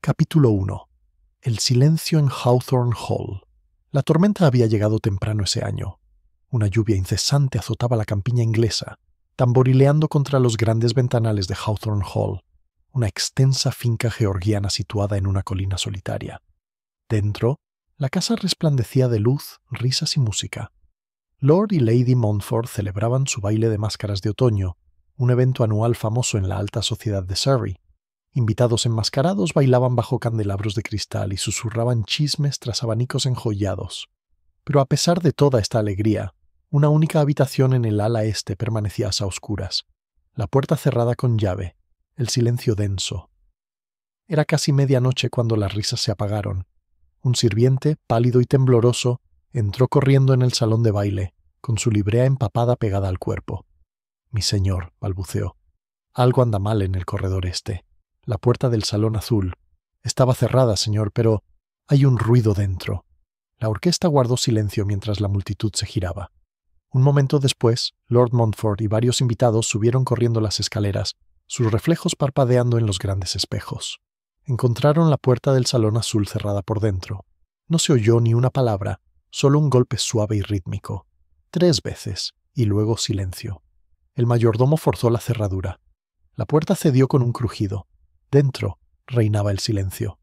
Capítulo 1. El silencio en Hawthorne Hall. La tormenta había llegado temprano ese año. Una lluvia incesante azotaba la campiña inglesa, tamborileando contra los grandes ventanales de Hawthorne Hall, una extensa finca georgiana situada en una colina solitaria. Dentro, la casa resplandecía de luz, risas y música. Lord y Lady Montfort celebraban su baile de máscaras de otoño, un evento anual famoso en la alta sociedad de Surrey. Invitados enmascarados bailaban bajo candelabros de cristal y susurraban chismes tras abanicos enjollados. Pero a pesar de toda esta alegría, una única habitación en el ala este permanecía a oscuras, la puerta cerrada con llave, el silencio denso. Era casi medianoche cuando las risas se apagaron. Un sirviente, pálido y tembloroso, entró corriendo en el salón de baile, con su librea empapada pegada al cuerpo. «Mi señor», balbuceó, «algo anda mal en el corredor este. La puerta del salón azul. Estaba cerrada, señor, pero hay un ruido dentro». La orquesta guardó silencio mientras la multitud se giraba. Un momento después, Lord Montfort y varios invitados subieron corriendo las escaleras, sus reflejos parpadeando en los grandes espejos. Encontraron la puerta del salón azul cerrada por dentro. No se oyó ni una palabra, solo un golpe suave y rítmico. 3 veces, y luego silencio. El mayordomo forzó la cerradura. La puerta cedió con un crujido. Dentro reinaba el silencio.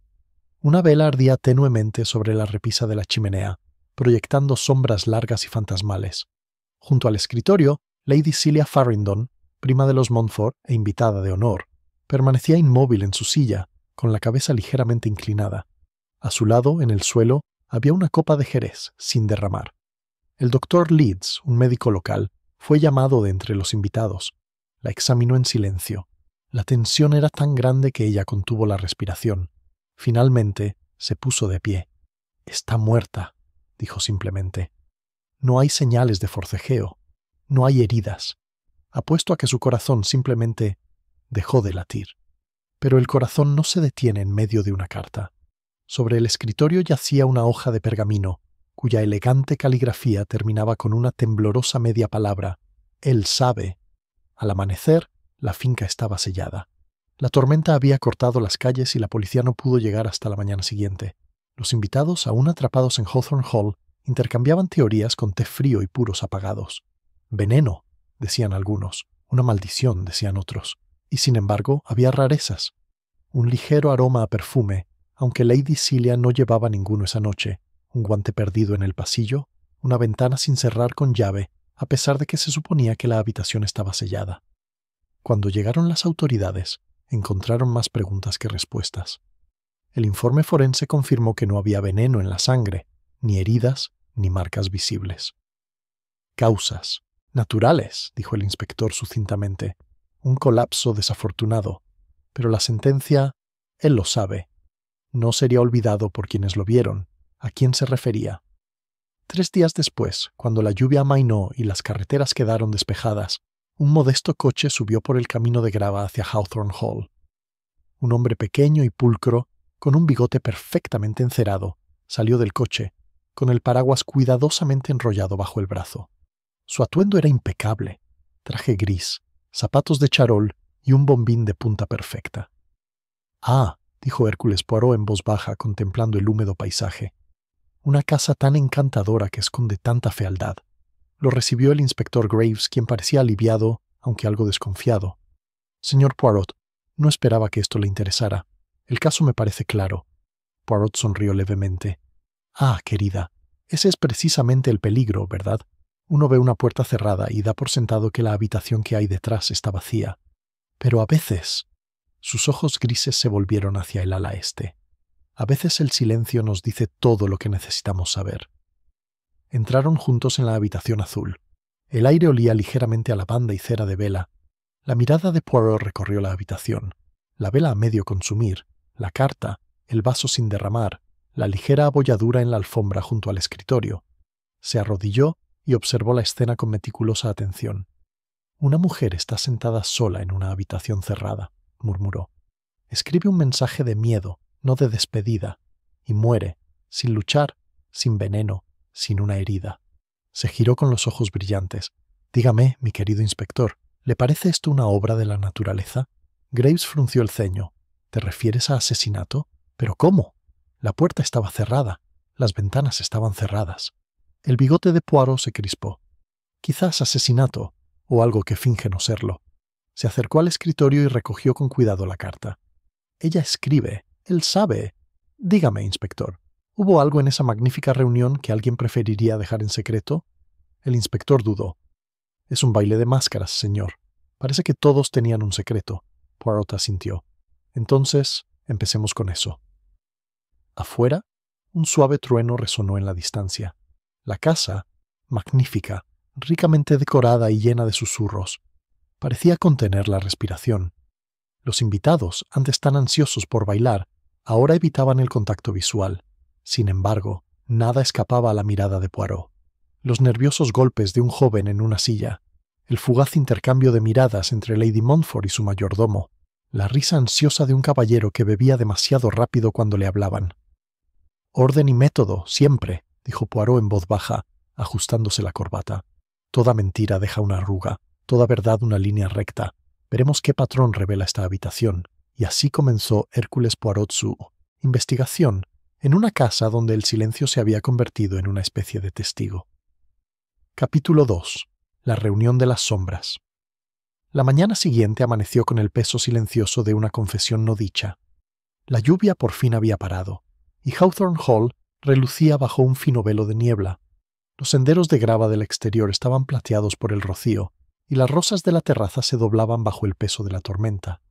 Una vela ardía tenuemente sobre la repisa de la chimenea, proyectando sombras largas y fantasmales. Junto al escritorio, Lady Celia Farringdon, prima de los Montfort e invitada de honor, permanecía inmóvil en su silla, con la cabeza ligeramente inclinada. A su lado, en el suelo, había una copa de jerez, sin derramar. El doctor Leeds, un médico local, fue llamado de entre los invitados. La examinó en silencio. La tensión era tan grande que ella contuvo la respiración. Finalmente, se puso de pie. «Está muerta», dijo simplemente. «No hay señales de forcejeo. No hay heridas. Apuesto a que su corazón simplemente dejó de latir». Pero el corazón no se detiene en medio de una carta. Sobre el escritorio yacía una hoja de pergamino, cuya elegante caligrafía terminaba con una temblorosa media palabra. «Él sabe». Al amanecer, la finca estaba sellada. La tormenta había cortado las calles y la policía no pudo llegar hasta la mañana siguiente. Los invitados, aún atrapados en Hawthorne Hall, intercambiaban teorías con té frío y puros apagados. «Veneno», decían algunos. «Una maldición», decían otros. Y sin embargo, había rarezas. Un ligero aroma a perfume, aunque Lady Celia no llevaba ninguno esa noche, un guante perdido en el pasillo, una ventana sin cerrar con llave, a pesar de que se suponía que la habitación estaba sellada. Cuando llegaron las autoridades, encontraron más preguntas que respuestas. El informe forense confirmó que no había veneno en la sangre, ni heridas, ni marcas visibles. «Causas. Naturales», dijo el inspector sucintamente. «Un colapso desafortunado. Pero la sentencia, él lo sabe. No sería olvidado por quienes lo vieron. ¿A quién se refería?» 3 días después, cuando la lluvia amainó y las carreteras quedaron despejadas, un modesto coche subió por el camino de grava hacia Hawthorne Hall. Un hombre pequeño y pulcro, con un bigote perfectamente encerado, salió del coche, con el paraguas cuidadosamente enrollado bajo el brazo. Su atuendo era impecable: traje gris, zapatos de charol y un bombín de punta perfecta. «Ah», dijo Hércules Poirot en voz baja, contemplando el húmedo paisaje. «Una casa tan encantadora que esconde tanta fealdad». Lo recibió el inspector Graves, quien parecía aliviado, aunque algo desconfiado. «Señor Poirot, no esperaba que esto le interesara. El caso me parece claro». Poirot sonrió levemente. «Ah, querida, ese es precisamente el peligro, ¿verdad? Uno ve una puerta cerrada y da por sentado que la habitación que hay detrás está vacía. Pero a veces...» Sus ojos grises se volvieron hacia el ala este. «A veces el silencio nos dice todo lo que necesitamos saber». Entraron juntos en la habitación azul. El aire olía ligeramente a lavanda y cera de vela. La mirada de Poirot recorrió la habitación. La vela a medio consumir, la carta, el vaso sin derramar, la ligera abolladura en la alfombra junto al escritorio. Se arrodilló y observó la escena con meticulosa atención. «Una mujer está sentada sola en una habitación cerrada», murmuró. «Escribe un mensaje de miedo, no de despedida, y muere, sin luchar, sin veneno, sin una herida». Se giró con los ojos brillantes. «Dígame, mi querido inspector, ¿le parece esto una obra de la naturaleza?» Graves frunció el ceño. «¿Te refieres a asesinato?» ¿Pero cómo? La puerta estaba cerrada. Las ventanas estaban cerradas. El bigote de Poirot se crispó. Quizás asesinato, o algo que finge no serlo. Se acercó al escritorio y recogió con cuidado la carta. Ella escribe. Él sabe. Dígame, inspector, ¿hubo algo en esa magnífica reunión que alguien preferiría dejar en secreto? El inspector dudó. Es un baile de máscaras, señor. Parece que todos tenían un secreto. Poirot asintió. Entonces, empecemos con eso. Afuera, un suave trueno resonó en la distancia. La casa, magnífica, ricamente decorada y llena de susurros, parecía contener la respiración. Los invitados, antes tan ansiosos por bailar, ahora evitaban el contacto visual. Sin embargo, nada escapaba a la mirada de Poirot. Los nerviosos golpes de un joven en una silla, el fugaz intercambio de miradas entre Lady Montfort y su mayordomo, la risa ansiosa de un caballero que bebía demasiado rápido cuando le hablaban. «Orden y método, siempre», dijo Poirot en voz baja, ajustándose la corbata. «Toda mentira deja una arruga, toda verdad una línea recta. Veremos qué patrón revela esta habitación». Y así comenzó Hércules Poirot su investigación en una casa donde el silencio se había convertido en una especie de testigo. Capítulo 2. La reunión de las sombras. La mañana siguiente amaneció con el peso silencioso de una confesión no dicha. La lluvia por fin había parado, y Hawthorne Hall relucía bajo un fino velo de niebla. Los senderos de grava del exterior estaban plateados por el rocío, y las rosas de la terraza se doblaban bajo el peso de la tormenta.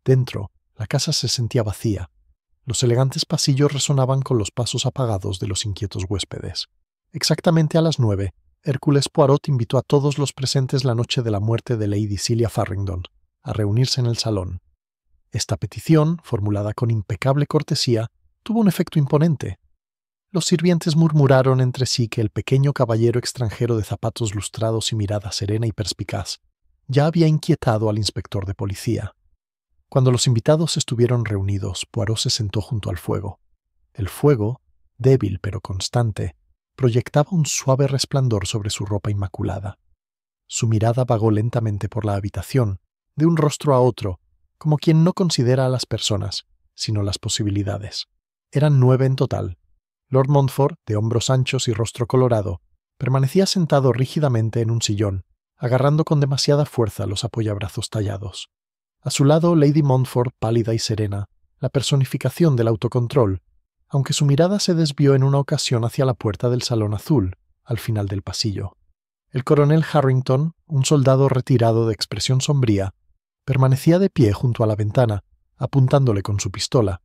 Dentro, la casa se sentía vacía. Los elegantes pasillos resonaban con los pasos apagados de los inquietos huéspedes. Exactamente a las 9, Hércules Poirot invitó a todos los presentes la noche de la muerte de Lady Celia Farringdon a reunirse en el salón. Esta petición, formulada con impecable cortesía, tuvo un efecto imponente. Los sirvientes murmuraron entre sí que el pequeño caballero extranjero de zapatos lustrados y mirada serena y perspicaz ya había inquietado al inspector de policía. Cuando los invitados estuvieron reunidos, Poirot se sentó junto al fuego. El fuego, débil pero constante, proyectaba un suave resplandor sobre su ropa inmaculada. Su mirada vagó lentamente por la habitación, de un rostro a otro, como quien no considera a las personas, sino las posibilidades. Eran 9 en total. Lord Montfort, de hombros anchos y rostro colorado, permanecía sentado rígidamente en un sillón, agarrando con demasiada fuerza los apoyabrazos tallados. A su lado, Lady Montfort, pálida y serena, la personificación del autocontrol, aunque su mirada se desvió en una ocasión hacia la puerta del Salón Azul, al final del pasillo. El coronel Harrington, un soldado retirado de expresión sombría, permanecía de pie junto a la ventana, apuntándole con su pistola.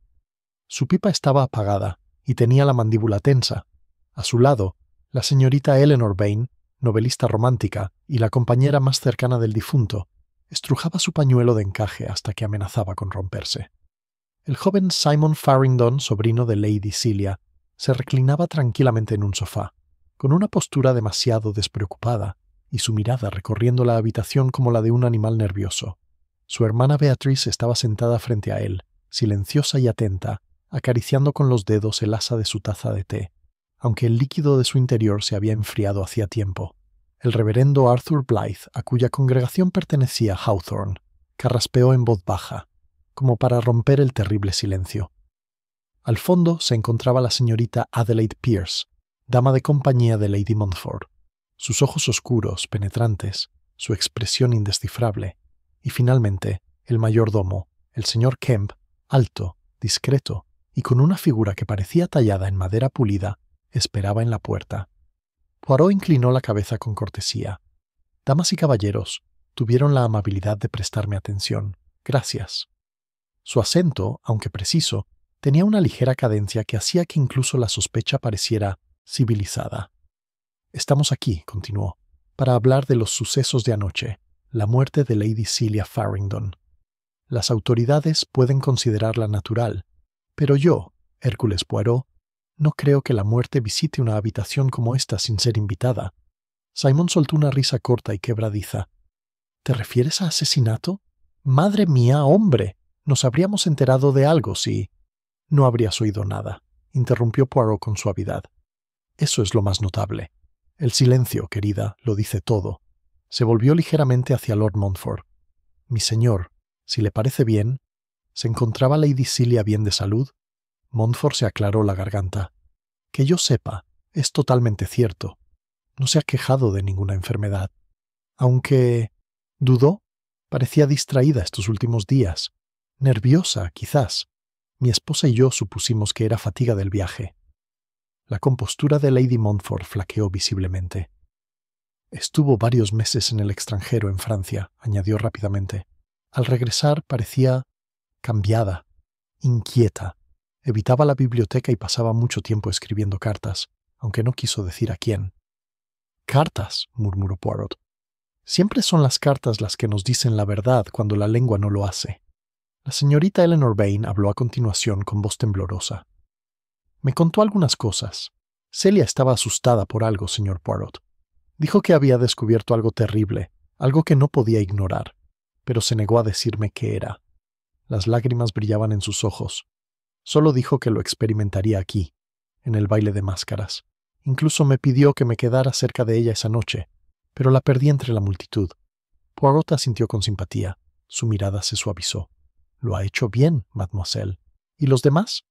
Su pipa estaba apagada y tenía la mandíbula tensa. A su lado, la señorita Eleanor Vane, novelista romántica y la compañera más cercana del difunto, estrujaba su pañuelo de encaje hasta que amenazaba con romperse. El joven Simon Farringdon, sobrino de Lady Celia, se reclinaba tranquilamente en un sofá, con una postura demasiado despreocupada y su mirada recorriendo la habitación como la de un animal nervioso. Su hermana Beatriz estaba sentada frente a él, silenciosa y atenta, acariciando con los dedos el asa de su taza de té, aunque el líquido de su interior se había enfriado hacía tiempo. El reverendo Arthur Blythe, a cuya congregación pertenecía Hawthorne, carraspeó en voz baja, como para romper el terrible silencio. Al fondo se encontraba la señorita Adelaide Pierce, dama de compañía de Lady Montfort. Sus ojos oscuros, penetrantes, su expresión indescifrable, y finalmente el mayordomo, el señor Kemp, alto, discreto y con una figura que parecía tallada en madera pulida, esperaba en la puerta. Poirot inclinó la cabeza con cortesía. «Damas y caballeros, tuvieron la amabilidad de prestarme atención. Gracias». Su acento, aunque preciso, tenía una ligera cadencia que hacía que incluso la sospecha pareciera civilizada. «Estamos aquí», continuó, «para hablar de los sucesos de anoche, la muerte de Lady Celia Farringdon. Las autoridades pueden considerarla natural, pero yo, Hércules Poirot, no creo que la muerte visite una habitación como esta sin ser invitada». Simon soltó una risa corta y quebradiza. «¿Te refieres a asesinato? ¡Madre mía, hombre! Nos habríamos enterado de algo si...» «No habrías oído nada», interrumpió Poirot con suavidad. «Eso es lo más notable. El silencio, querida, lo dice todo». Se volvió ligeramente hacia Lord Montfort. «Mi señor, si le parece bien, ¿se encontraba Lady Celia bien de salud?» Montfort se aclaró la garganta. Que yo sepa, es totalmente cierto. No se ha quejado de ninguna enfermedad. Aunque dudó, parecía distraída estos últimos días. Nerviosa, quizás. Mi esposa y yo supusimos que era fatiga del viaje. La compostura de Lady Montfort flaqueó visiblemente. Estuvo varios meses en el extranjero, en Francia, añadió rápidamente. Al regresar parecía cambiada, inquieta. Evitaba la biblioteca y pasaba mucho tiempo escribiendo cartas, aunque no quiso decir a quién. «Cartas», murmuró Poirot. «Siempre son las cartas las que nos dicen la verdad cuando la lengua no lo hace». La señorita Eleanor Vane habló a continuación con voz temblorosa. «Me contó algunas cosas. Celia estaba asustada por algo, señor Poirot. Dijo que había descubierto algo terrible, algo que no podía ignorar, pero se negó a decirme qué era. Las lágrimas brillaban en sus ojos. Solo dijo que lo experimentaría aquí, en el baile de máscaras. Incluso me pidió que me quedara cerca de ella esa noche, pero la perdí entre la multitud». Poirot asintió con simpatía. Su mirada se suavizó. «Lo ha hecho bien, mademoiselle. ¿Y los demás?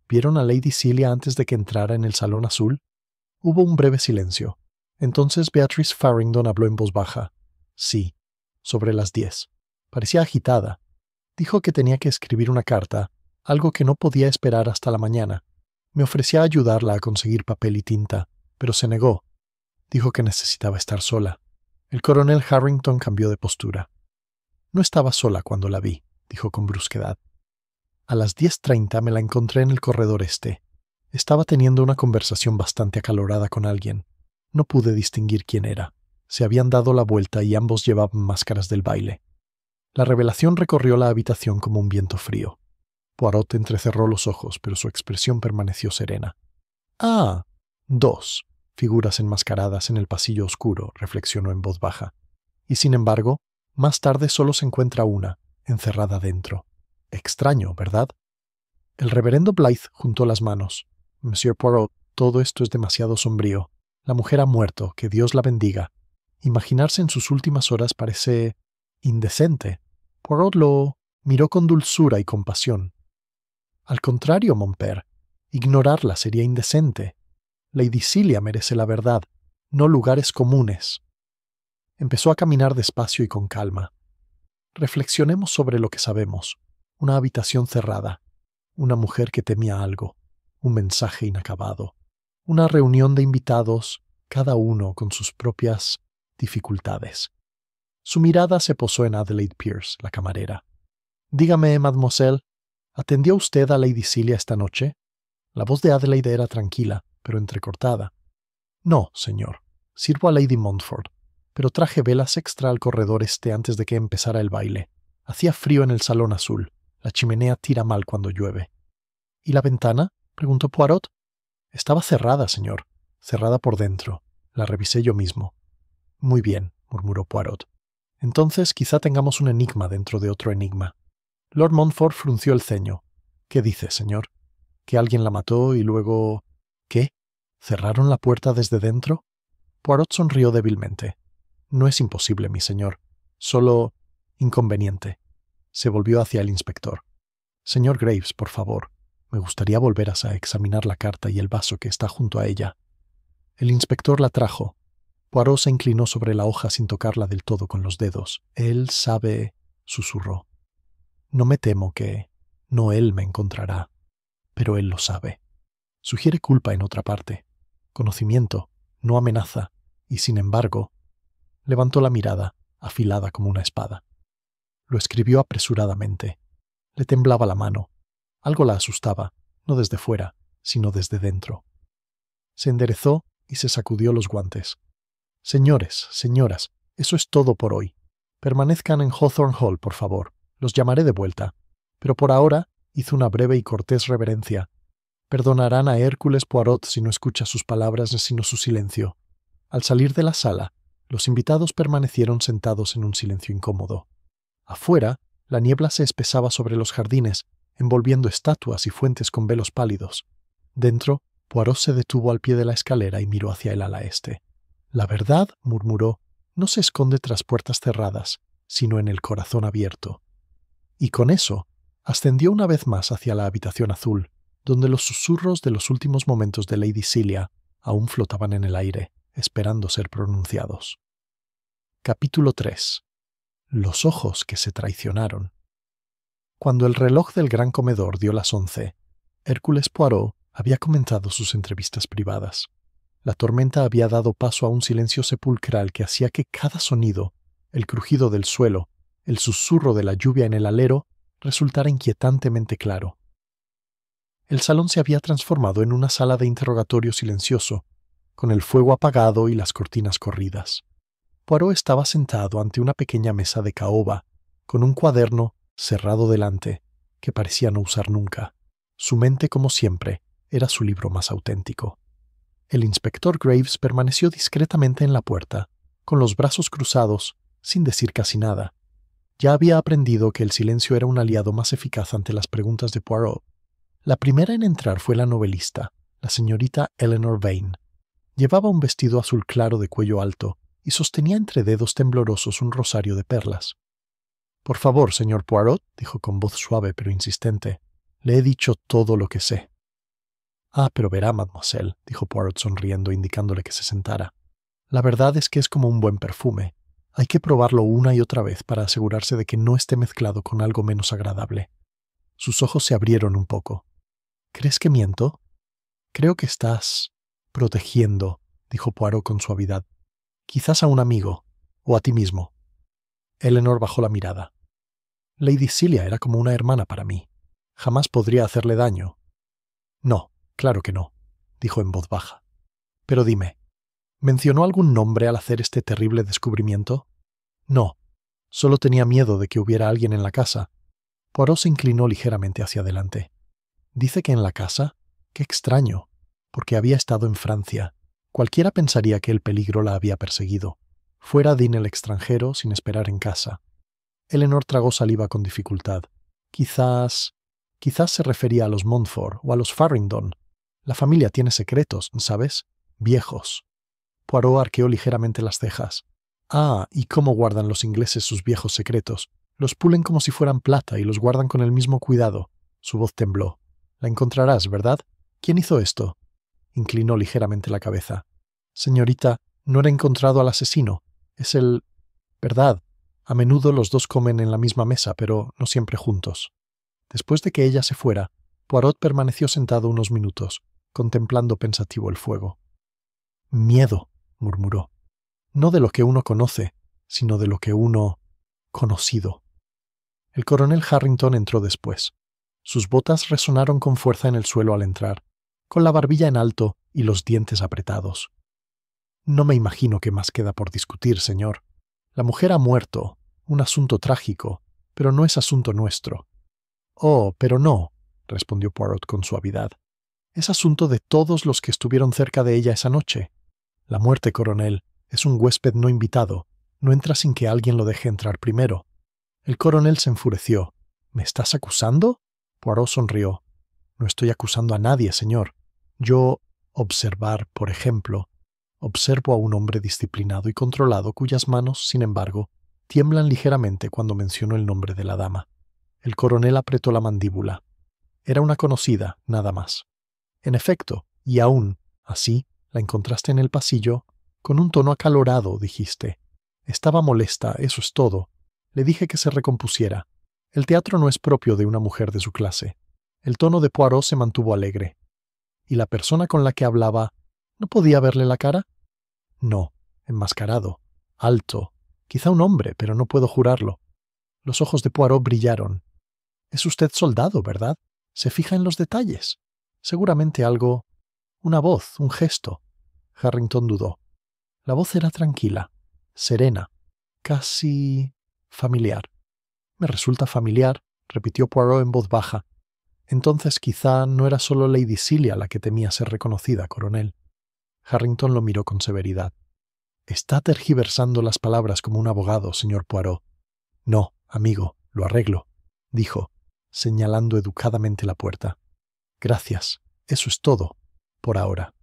¿Vieron a Lady Celia antes de que entrara en el salón azul?» Hubo un breve silencio. Entonces Beatrice Farrington habló en voz baja. «Sí, sobre las 10. Parecía agitada. Dijo que tenía que escribir una carta, algo que no podía esperar hasta la mañana. Me ofrecí a ayudarla a conseguir papel y tinta, pero se negó. Dijo que necesitaba estar sola». El coronel Harrington cambió de postura. «No estaba sola cuando la vi», dijo con brusquedad. «A las 10:30 me la encontré en el corredor este. Estaba teniendo una conversación bastante acalorada con alguien. No pude distinguir quién era. Se habían dado la vuelta y ambos llevaban máscaras del baile». La revelación recorrió la habitación como un viento frío. Poirot entrecerró los ojos, pero su expresión permaneció serena. «Ah, 2 figuras enmascaradas en el pasillo oscuro», reflexionó en voz baja. «Y sin embargo, más tarde solo se encuentra una, encerrada dentro. Extraño, ¿verdad?» El reverendo Blythe juntó las manos. «Monsieur Poirot, todo esto es demasiado sombrío. La mujer ha muerto, que Dios la bendiga. Imaginarse en sus últimas horas parece indecente». Poirot lo miró con dulzura y compasión. «Al contrario, mon père, ignorarla sería indecente. Lady Celia merece la verdad, no lugares comunes». Empezó a caminar despacio y con calma. «Reflexionemos sobre lo que sabemos. Una habitación cerrada, una mujer que temía algo, un mensaje inacabado, una reunión de invitados, cada uno con sus propias dificultades». Su mirada se posó en Adelaide Pierce, la camarera. «Dígame, mademoiselle, ¿atendió usted a Lady Celia esta noche?» La voz de Adelaide era tranquila, pero entrecortada. «No, señor. Sirvo a Lady Montfort, pero traje velas extra al corredor este antes de que empezara el baile. Hacía frío en el salón azul. La chimenea tira mal cuando llueve». «¿Y la ventana?», preguntó Poirot. «Estaba cerrada, señor. Cerrada por dentro. La revisé yo mismo». «Muy bien», murmuró Poirot. «Entonces quizá tengamos un enigma dentro de otro enigma». Lord Montfort frunció el ceño. «¿Qué dice, señor? ¿Que alguien la mató y luego...? ¿Qué? ¿Cerraron la puerta desde dentro?» Poirot sonrió débilmente. «No es imposible, mi señor. Solo inconveniente». Se volvió hacia el inspector. «Señor Graves, por favor, me gustaría volver a examinar la carta y el vaso que está junto a ella». El inspector la trajo. Poirot se inclinó sobre la hoja sin tocarla del todo con los dedos. «Él sabe», susurró. «No me temo que... No él me encontrará. Pero él lo sabe. Sugiere culpa en otra parte. Conocimiento, no amenaza. Y sin embargo...» Levantó la mirada, afilada como una espada. Lo escribió apresuradamente. Le temblaba la mano. Algo la asustaba, no desde fuera, sino desde dentro. Se enderezó y se sacudió los guantes. «Señores, señoras, eso es todo por hoy. Permanezcan en Hawthorne Hall, por favor. Los llamaré de vuelta. Pero por ahora», hizo una breve y cortés reverencia. «Perdonarán a Hércules Poirot si no escucha sus palabras sino su silencio». Al salir de la sala, los invitados permanecieron sentados en un silencio incómodo. Afuera, la niebla se espesaba sobre los jardines, envolviendo estatuas y fuentes con velos pálidos. Dentro, Poirot se detuvo al pie de la escalera y miró hacia el ala este. «La verdad», murmuró, «no se esconde tras puertas cerradas, sino en el corazón abierto». Y con eso, ascendió una vez más hacia la habitación azul, donde los susurros de los últimos momentos de Lady Celia aún flotaban en el aire, esperando ser pronunciados. Capítulo 3. Los ojos que se traicionaron. Cuando el reloj del gran comedor dio las 11, Hércules Poirot había comenzado sus entrevistas privadas. La tormenta había dado paso a un silencio sepulcral que hacía que cada sonido, el crujido del suelo, el susurro de la lluvia en el alero, resultara inquietantemente claro. El salón se había transformado en una sala de interrogatorio silencioso, con el fuego apagado y las cortinas corridas. Poirot estaba sentado ante una pequeña mesa de caoba, con un cuaderno cerrado delante, que parecía no usar nunca. Su mente, como siempre, era su libro más auténtico. El inspector Graves permaneció discretamente en la puerta, con los brazos cruzados, sin decir casi nada. Ya había aprendido que el silencio era un aliado más eficaz ante las preguntas de Poirot. La primera en entrar fue la novelista, la señorita Eleanor Vane. Llevaba un vestido azul claro de cuello alto y sostenía entre dedos temblorosos un rosario de perlas. «Por favor, señor Poirot», dijo con voz suave pero insistente, «le he dicho todo lo que sé». «Ah, pero verá, mademoiselle», dijo Poirot sonriendo, indicándole que se sentara. «La verdad es que es como un buen perfume. Hay que probarlo una y otra vez para asegurarse de que no esté mezclado con algo menos agradable». Sus ojos se abrieron un poco. «¿Crees que miento?» «Creo que estás protegiendo», dijo Poirot con suavidad. «Quizás a un amigo, o a ti mismo». Eleanor bajó la mirada. «Lady Celia era como una hermana para mí. Jamás podría hacerle daño». «No, claro que no», dijo en voz baja. «Pero dime, ¿mencionó algún nombre al hacer este terrible descubrimiento?» «No, solo tenía miedo de que hubiera alguien en la casa». Poirot se inclinó ligeramente hacia adelante. «¿Dice que en la casa? Qué extraño, porque había estado en Francia. Cualquiera pensaría que el peligro la había perseguido. Fuera en el extranjero sin esperar en casa». Eleanor tragó saliva con dificultad. Quizás se refería a los Montfort o a los Farringdon. La familia tiene secretos, ¿sabes? Viejos. Poirot arqueó ligeramente las cejas. «Ah, ¿y cómo guardan los ingleses sus viejos secretos? Los pulen como si fueran plata y los guardan con el mismo cuidado». Su voz tembló. «La encontrarás, ¿verdad? ¿Quién hizo esto?» Inclinó ligeramente la cabeza. «Señorita, no he encontrado al asesino. Es el... ¿verdad? A menudo los dos comen en la misma mesa, pero no siempre juntos». Después de que ella se fuera, Poirot permaneció sentado unos minutos, contemplando pensativo el fuego. «Miedo», murmuró. «No de lo que uno conoce, sino de lo que uno... conocido». El coronel Harrington entró después. Sus botas resonaron con fuerza en el suelo al entrar, con la barbilla en alto y los dientes apretados. «No me imagino qué más queda por discutir, señor. La mujer ha muerto, un asunto trágico, pero no es asunto nuestro». «Oh, pero no», respondió Poirot con suavidad. «Es asunto de todos los que estuvieron cerca de ella esa noche. La muerte, coronel, es un huésped no invitado. No entra sin que alguien lo deje entrar primero». El coronel se enfureció. «¿Me estás acusando?» Poirot sonrió. «No estoy acusando a nadie, señor. Yo, observar, por ejemplo, observo a un hombre disciplinado y controlado cuyas manos, sin embargo, tiemblan ligeramente cuando menciono el nombre de la dama». El coronel apretó la mandíbula. Era una conocida, nada más. «En efecto, y aún, así, la encontraste en el pasillo, con un tono acalorado, dijiste. Estaba molesta, eso es todo. Le dije que se recompusiera. El teatro no es propio de una mujer de su clase». El tono de Poirot se mantuvo alegre. «¿Y la persona con la que hablaba, no podía verle la cara?» «No, enmascarado, alto, quizá un hombre, pero no puedo jurarlo». Los ojos de Poirot brillaron. «Es usted soldado, ¿verdad? Se fija en los detalles. Seguramente algo... una voz, un gesto». Harrington dudó. La voz era tranquila, serena, casi familiar. «Me resulta familiar», repitió Poirot en voz baja. «Entonces quizá no era solo Lady Celia la que temía ser reconocida, coronel». Harrington lo miró con severidad. «Está tergiversando las palabras como un abogado, señor Poirot». «No, amigo, lo arreglo», dijo, señalando educadamente la puerta. «Gracias, eso es todo, por ahora».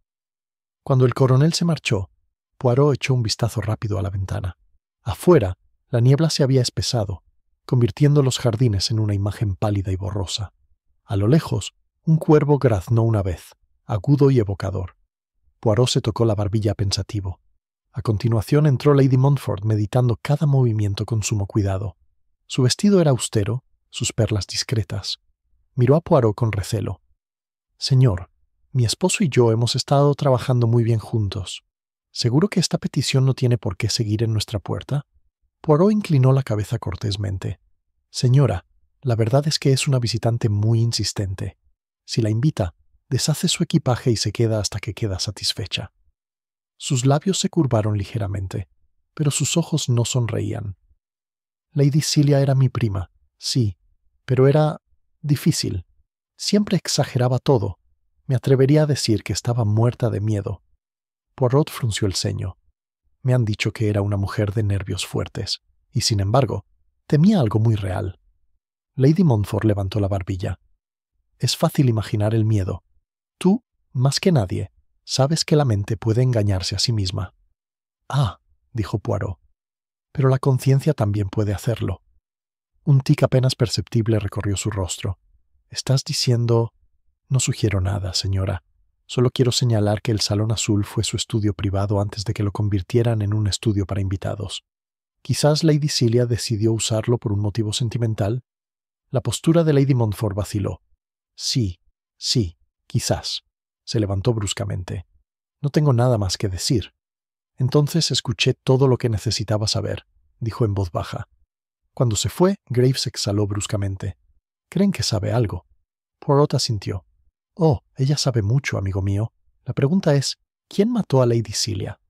Cuando el coronel se marchó, Poirot echó un vistazo rápido a la ventana. Afuera, la niebla se había espesado, convirtiendo los jardines en una imagen pálida y borrosa. A lo lejos, Un cuervo graznó una vez, agudo y evocador. Poirot se tocó la barbilla pensativo. A continuación entró Lady Montfort meditando cada movimiento con sumo cuidado. Su vestido era austero, sus perlas discretas. Miró a Poirot con recelo. «Señor, mi esposo y yo hemos estado trabajando muy bien juntos. ¿Seguro que esta petición no tiene por qué seguir en nuestra puerta?» Poirot inclinó la cabeza cortésmente. «Señora, la verdad es que es una visitante muy insistente. Si la invita, deshace su equipaje y se queda hasta que queda satisfecha». Sus labios se curvaron ligeramente, pero sus ojos no sonreían. Lady Celia era mi prima, sí, pero era difícil. Siempre exageraba todo. Me atrevería a decir que estaba muerta de miedo. Poirot frunció el ceño. Me han dicho que era una mujer de nervios fuertes, y sin embargo, temía algo muy real. Lady Montfort levantó la barbilla. Es fácil imaginar el miedo. Tú, más que nadie, sabes que la mente puede engañarse a sí misma. Ah, dijo Poirot. Pero la conciencia también puede hacerlo. Un tic apenas perceptible recorrió su rostro. ¿Estás diciendo? No sugiero nada, señora. Solo quiero señalar que el Salón Azul fue su estudio privado antes de que lo convirtieran en un estudio para invitados. Quizás Lady Celia decidió usarlo por un motivo sentimental. La postura de Lady Montfort vaciló. Sí, quizás. Se levantó bruscamente. No tengo nada más que decir. Entonces escuché todo lo que necesitaba saber, dijo en voz baja. Cuando se fue, Graves exhaló bruscamente. ¿Creen que sabe algo? Poirot asintió. Oh, ella sabe mucho, amigo mío. La pregunta es, ¿quién mató a Lady Celia?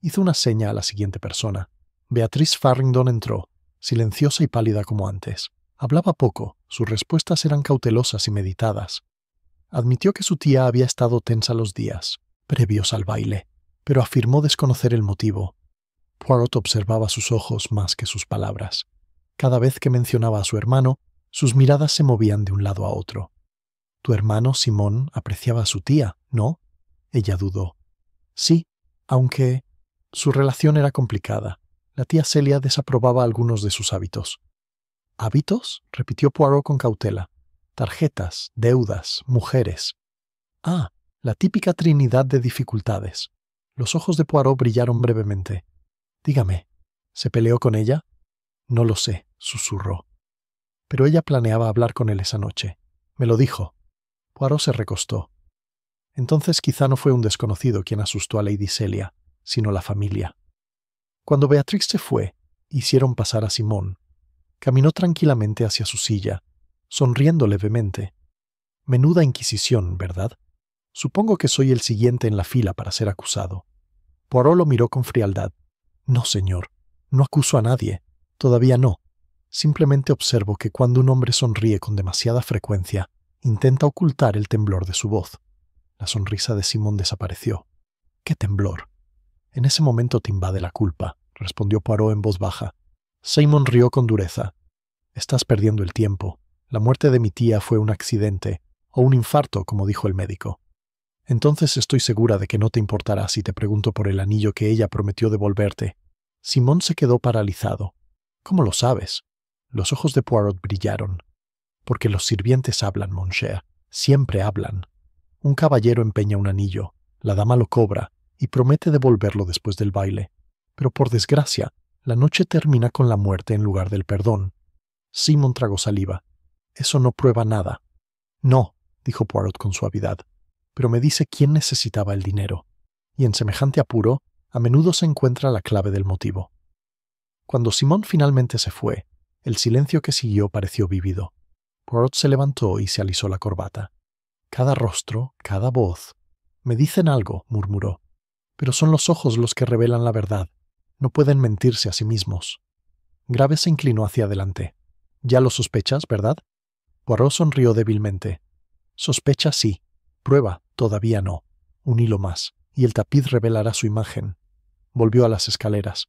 Hizo una seña a la siguiente persona. Beatrice Farringdon entró, silenciosa y pálida como antes. Hablaba poco, sus respuestas eran cautelosas y meditadas. Admitió que su tía había estado tensa los días, previos al baile, pero afirmó desconocer el motivo. Poirot observaba sus ojos más que sus palabras. Cada vez que mencionaba a su hermano, sus miradas se movían de un lado a otro. «Tu hermano, Simón, apreciaba a su tía, ¿no?» Ella dudó. «Sí, aunque su relación era complicada. La tía Celia desaprobaba algunos de sus hábitos». «¿Hábitos?», repitió Poirot con cautela. «Tarjetas, deudas, mujeres». «Ah, la típica trinidad de dificultades». Los ojos de Poirot brillaron brevemente. «Dígame, ¿se peleó con ella?» «No lo sé», susurró. «Pero ella planeaba hablar con él esa noche. Me lo dijo». Poirot se recostó. Entonces quizá no fue un desconocido quien asustó a Lady Celia, sino la familia. Cuando Beatrix se fue, hicieron pasar a Simón. Caminó tranquilamente hacia su silla, sonriendo levemente. Menuda inquisición, ¿verdad? Supongo que soy el siguiente en la fila para ser acusado. Poirot lo miró con frialdad. No, señor, no acuso a nadie. Todavía no. Simplemente observo que cuando un hombre sonríe con demasiada frecuencia, intenta ocultar el temblor de su voz. La sonrisa de Simón desapareció. ¿Qué temblor? En ese momento te invade la culpa, respondió Poirot en voz baja. Simón rió con dureza. Estás perdiendo el tiempo. La muerte de mi tía fue un accidente, o un infarto, como dijo el médico. Entonces estoy segura de que no te importará si te pregunto por el anillo que ella prometió devolverte. Simón se quedó paralizado. ¿Cómo lo sabes? Los ojos de Poirot brillaron. Porque los sirvientes hablan, mon cher. Siempre hablan. Un caballero empeña un anillo, la dama lo cobra y promete devolverlo después del baile. Pero por desgracia, la noche termina con la muerte en lugar del perdón. Simón tragó saliva. Eso no prueba nada. No, dijo Poirot con suavidad, pero me dice quién necesitaba el dinero. Y en semejante apuro, a menudo se encuentra la clave del motivo. Cuando Simón finalmente se fue, el silencio que siguió pareció vívido. Poirot se levantó y se alisó la corbata. Cada rostro, cada voz. Me dicen algo, murmuró. Pero son los ojos los que revelan la verdad. No pueden mentirse a sí mismos. Graves se inclinó hacia adelante. Ya lo sospechas, ¿verdad? Poirot sonrió débilmente. Sospecha sí. Prueba, todavía no. Un hilo más, y el tapiz revelará su imagen. Volvió a las escaleras.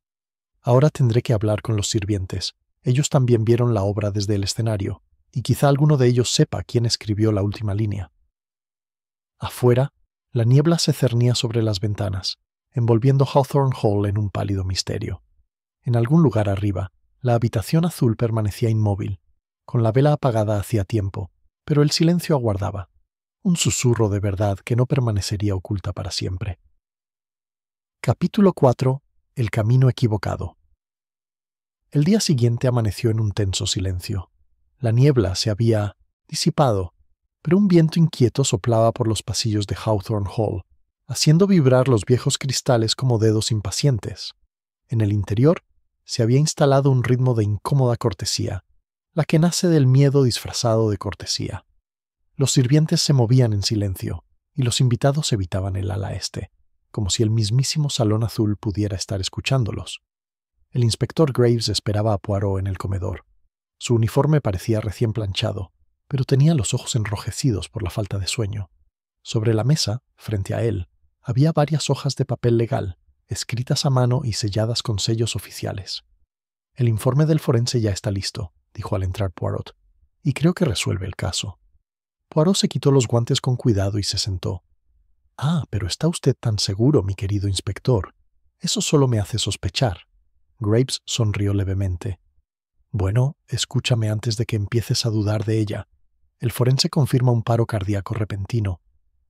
Ahora tendré que hablar con los sirvientes. Ellos también vieron la obra desde el escenario, y quizá alguno de ellos sepa quién escribió la última línea. Afuera, la niebla se cernía sobre las ventanas, envolviendo Hawthorne Hall en un pálido misterio. En algún lugar arriba, la habitación azul permanecía inmóvil, con la vela apagada hacía tiempo, pero el silencio aguardaba. Un susurro de verdad que no permanecería oculta para siempre. Capítulo 4. El camino equivocado. El día siguiente amaneció en un tenso silencio. La niebla se había disipado, pero un viento inquieto soplaba por los pasillos de Hawthorne Hall, haciendo vibrar los viejos cristales como dedos impacientes. En el interior se había instalado un ritmo de incómoda cortesía, la que nace del miedo disfrazado de cortesía. Los sirvientes se movían en silencio, y los invitados evitaban el ala este, como si el mismísimo Salón Azul pudiera estar escuchándolos. El inspector Graves esperaba a Poirot en el comedor. Su uniforme parecía recién planchado, pero tenía los ojos enrojecidos por la falta de sueño. Sobre la mesa, frente a él, había varias hojas de papel legal, escritas a mano y selladas con sellos oficiales. «El informe del forense ya está listo», dijo al entrar Poirot, «y creo que resuelve el caso». Poirot se quitó los guantes con cuidado y se sentó. «Ah, pero ¿está usted tan seguro, mi querido inspector? Eso solo me hace sospechar». Graves sonrió levemente. «Bueno, escúchame antes de que empieces a dudar de ella. El forense confirma un paro cardíaco repentino.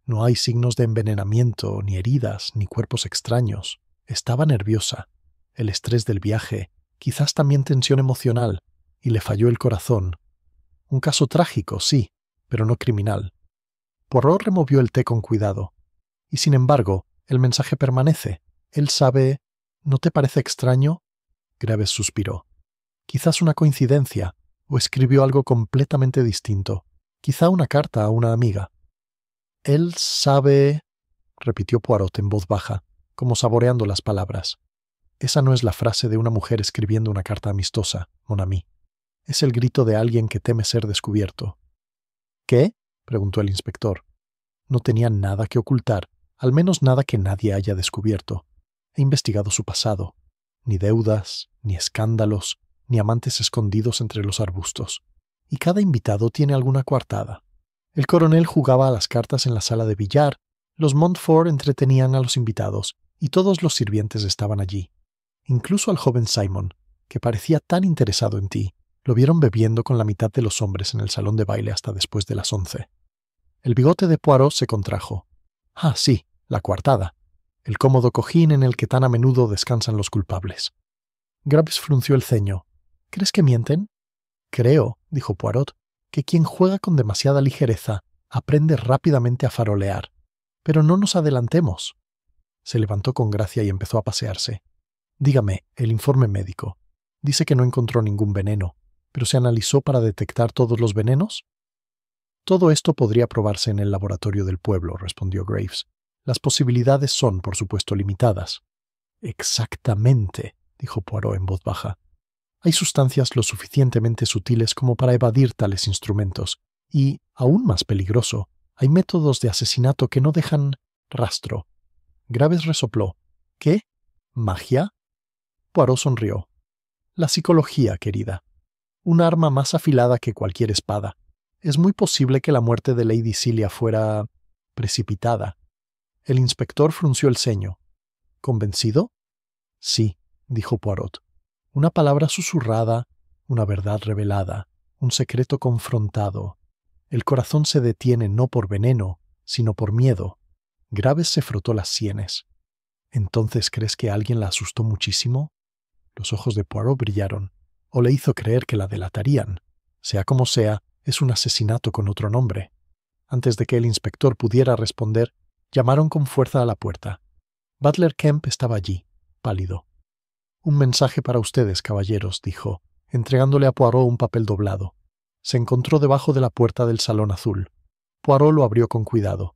No hay signos de envenenamiento, ni heridas, ni cuerpos extraños. Estaba nerviosa. El estrés del viaje, quizás también tensión emocional, y le falló el corazón. Un caso trágico, sí, pero no criminal». Poirot removió el té con cuidado. «Y sin embargo, el mensaje permanece. Él sabe... ¿No te parece extraño?» Graves suspiró. «Quizás una coincidencia, o escribió algo completamente distinto. Quizá una carta a una amiga». «Él sabe...», repitió Poirot en voz baja, como saboreando las palabras. «Esa no es la frase de una mujer escribiendo una carta amistosa, mon ami. Es el grito de alguien que teme ser descubierto». «¿Qué?», preguntó el inspector. No tenía nada que ocultar, al menos nada que nadie haya descubierto. He investigado su pasado. Ni deudas, ni escándalos, ni amantes escondidos entre los arbustos. Y cada invitado tiene alguna coartada. El coronel jugaba a las cartas en la sala de billar, los Montfort entretenían a los invitados, y todos los sirvientes estaban allí. Incluso al joven Simon, que parecía tan interesado en ti, lo vieron bebiendo con la mitad de los hombres en el salón de baile hasta después de las 11. El bigote de Poirot se contrajo. «Ah, sí, la coartada. El cómodo cojín en el que tan a menudo descansan los culpables». Graves frunció el ceño. «¿Crees que mienten?» «Creo», dijo Poirot, «que quien juega con demasiada ligereza aprende rápidamente a farolear. Pero no nos adelantemos». Se levantó con gracia y empezó a pasearse. «Dígame, el informe médico. Dice que no encontró ningún veneno, pero ¿se analizó para detectar todos los venenos?» «Todo esto podría probarse en el laboratorio del pueblo», respondió Graves. «Las posibilidades son, por supuesto, limitadas». «Exactamente», dijo Poirot en voz baja. «Hay sustancias lo suficientemente sutiles como para evadir tales instrumentos, y, aún más peligroso, hay métodos de asesinato que no dejan rastro». Graves resopló. «¿Qué? ¿Magia?» Poirot sonrió. «La psicología, querida. Un arma más afilada que cualquier espada. Es muy posible que la muerte de Lady Celia fuera... precipitada». El inspector frunció el ceño. «¿Convencido?» «Sí», dijo Poirot. «Una palabra susurrada, una verdad revelada, un secreto confrontado. El corazón se detiene no por veneno, sino por miedo». Graves se frotó las sienes. «¿Entonces crees que alguien la asustó muchísimo?» Los ojos de Poirot brillaron, o le hizo creer que la delatarían. Sea como sea, es un asesinato con otro nombre. Antes de que el inspector pudiera responder, llamaron con fuerza a la puerta. Butler Kemp estaba allí, pálido. «Un mensaje para ustedes, caballeros», dijo, entregándole a Poirot un papel doblado. Se encontró debajo de la puerta del Salón Azul. Poirot lo abrió con cuidado.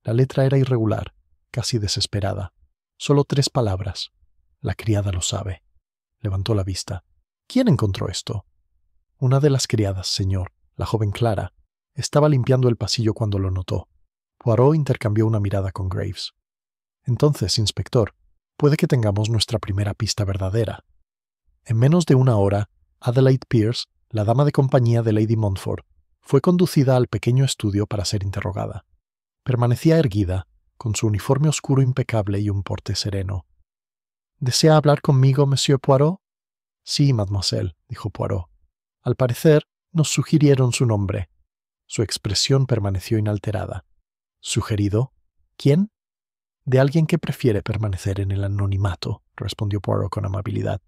La letra era irregular, casi desesperada. Solo 3 palabras. «La criada lo sabe». Levantó la vista. «¿Quién encontró esto?» «Una de las criadas, señor, la joven Clara. Estaba limpiando el pasillo cuando lo notó». Poirot intercambió una mirada con Graves. «Entonces, inspector, puede que tengamos nuestra primera pista verdadera». En menos de una hora, Adelaide Pierce, la dama de compañía de Lady Montfort, fue conducida al pequeño estudio para ser interrogada. Permanecía erguida, con su uniforme oscuro impecable y un porte sereno. «¿Desea hablar conmigo, monsieur Poirot?» «Sí, mademoiselle», dijo Poirot. «Al parecer, nos sugirieron su nombre». Su expresión permaneció inalterada. ¿Sugerido? ¿Quién? De alguien que prefiere permanecer en el anonimato, respondió Poirot con amabilidad.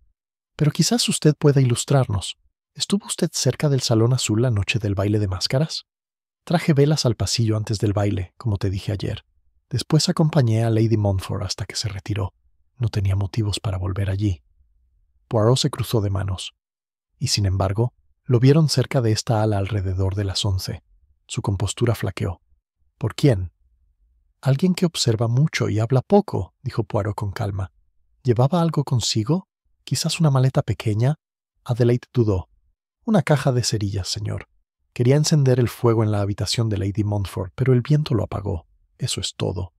Pero quizás usted pueda ilustrarnos. ¿Estuvo usted cerca del Salón Azul la noche del baile de máscaras? Traje velas al pasillo antes del baile, como te dije ayer. Después acompañé a Lady Montfort hasta que se retiró. No tenía motivos para volver allí. Poirot se cruzó de manos. Y sin embargo, lo vieron cerca de esta ala alrededor de las 11. Su compostura flaqueó. ¿Por quién? Alguien que observa mucho y habla poco, dijo Poirot con calma. ¿Llevaba algo consigo? ¿Quizás una maleta pequeña? Adelaide dudó. Una caja de cerillas, señor. Quería encender el fuego en la habitación de Lady Montfort, pero el viento lo apagó. Eso es todo.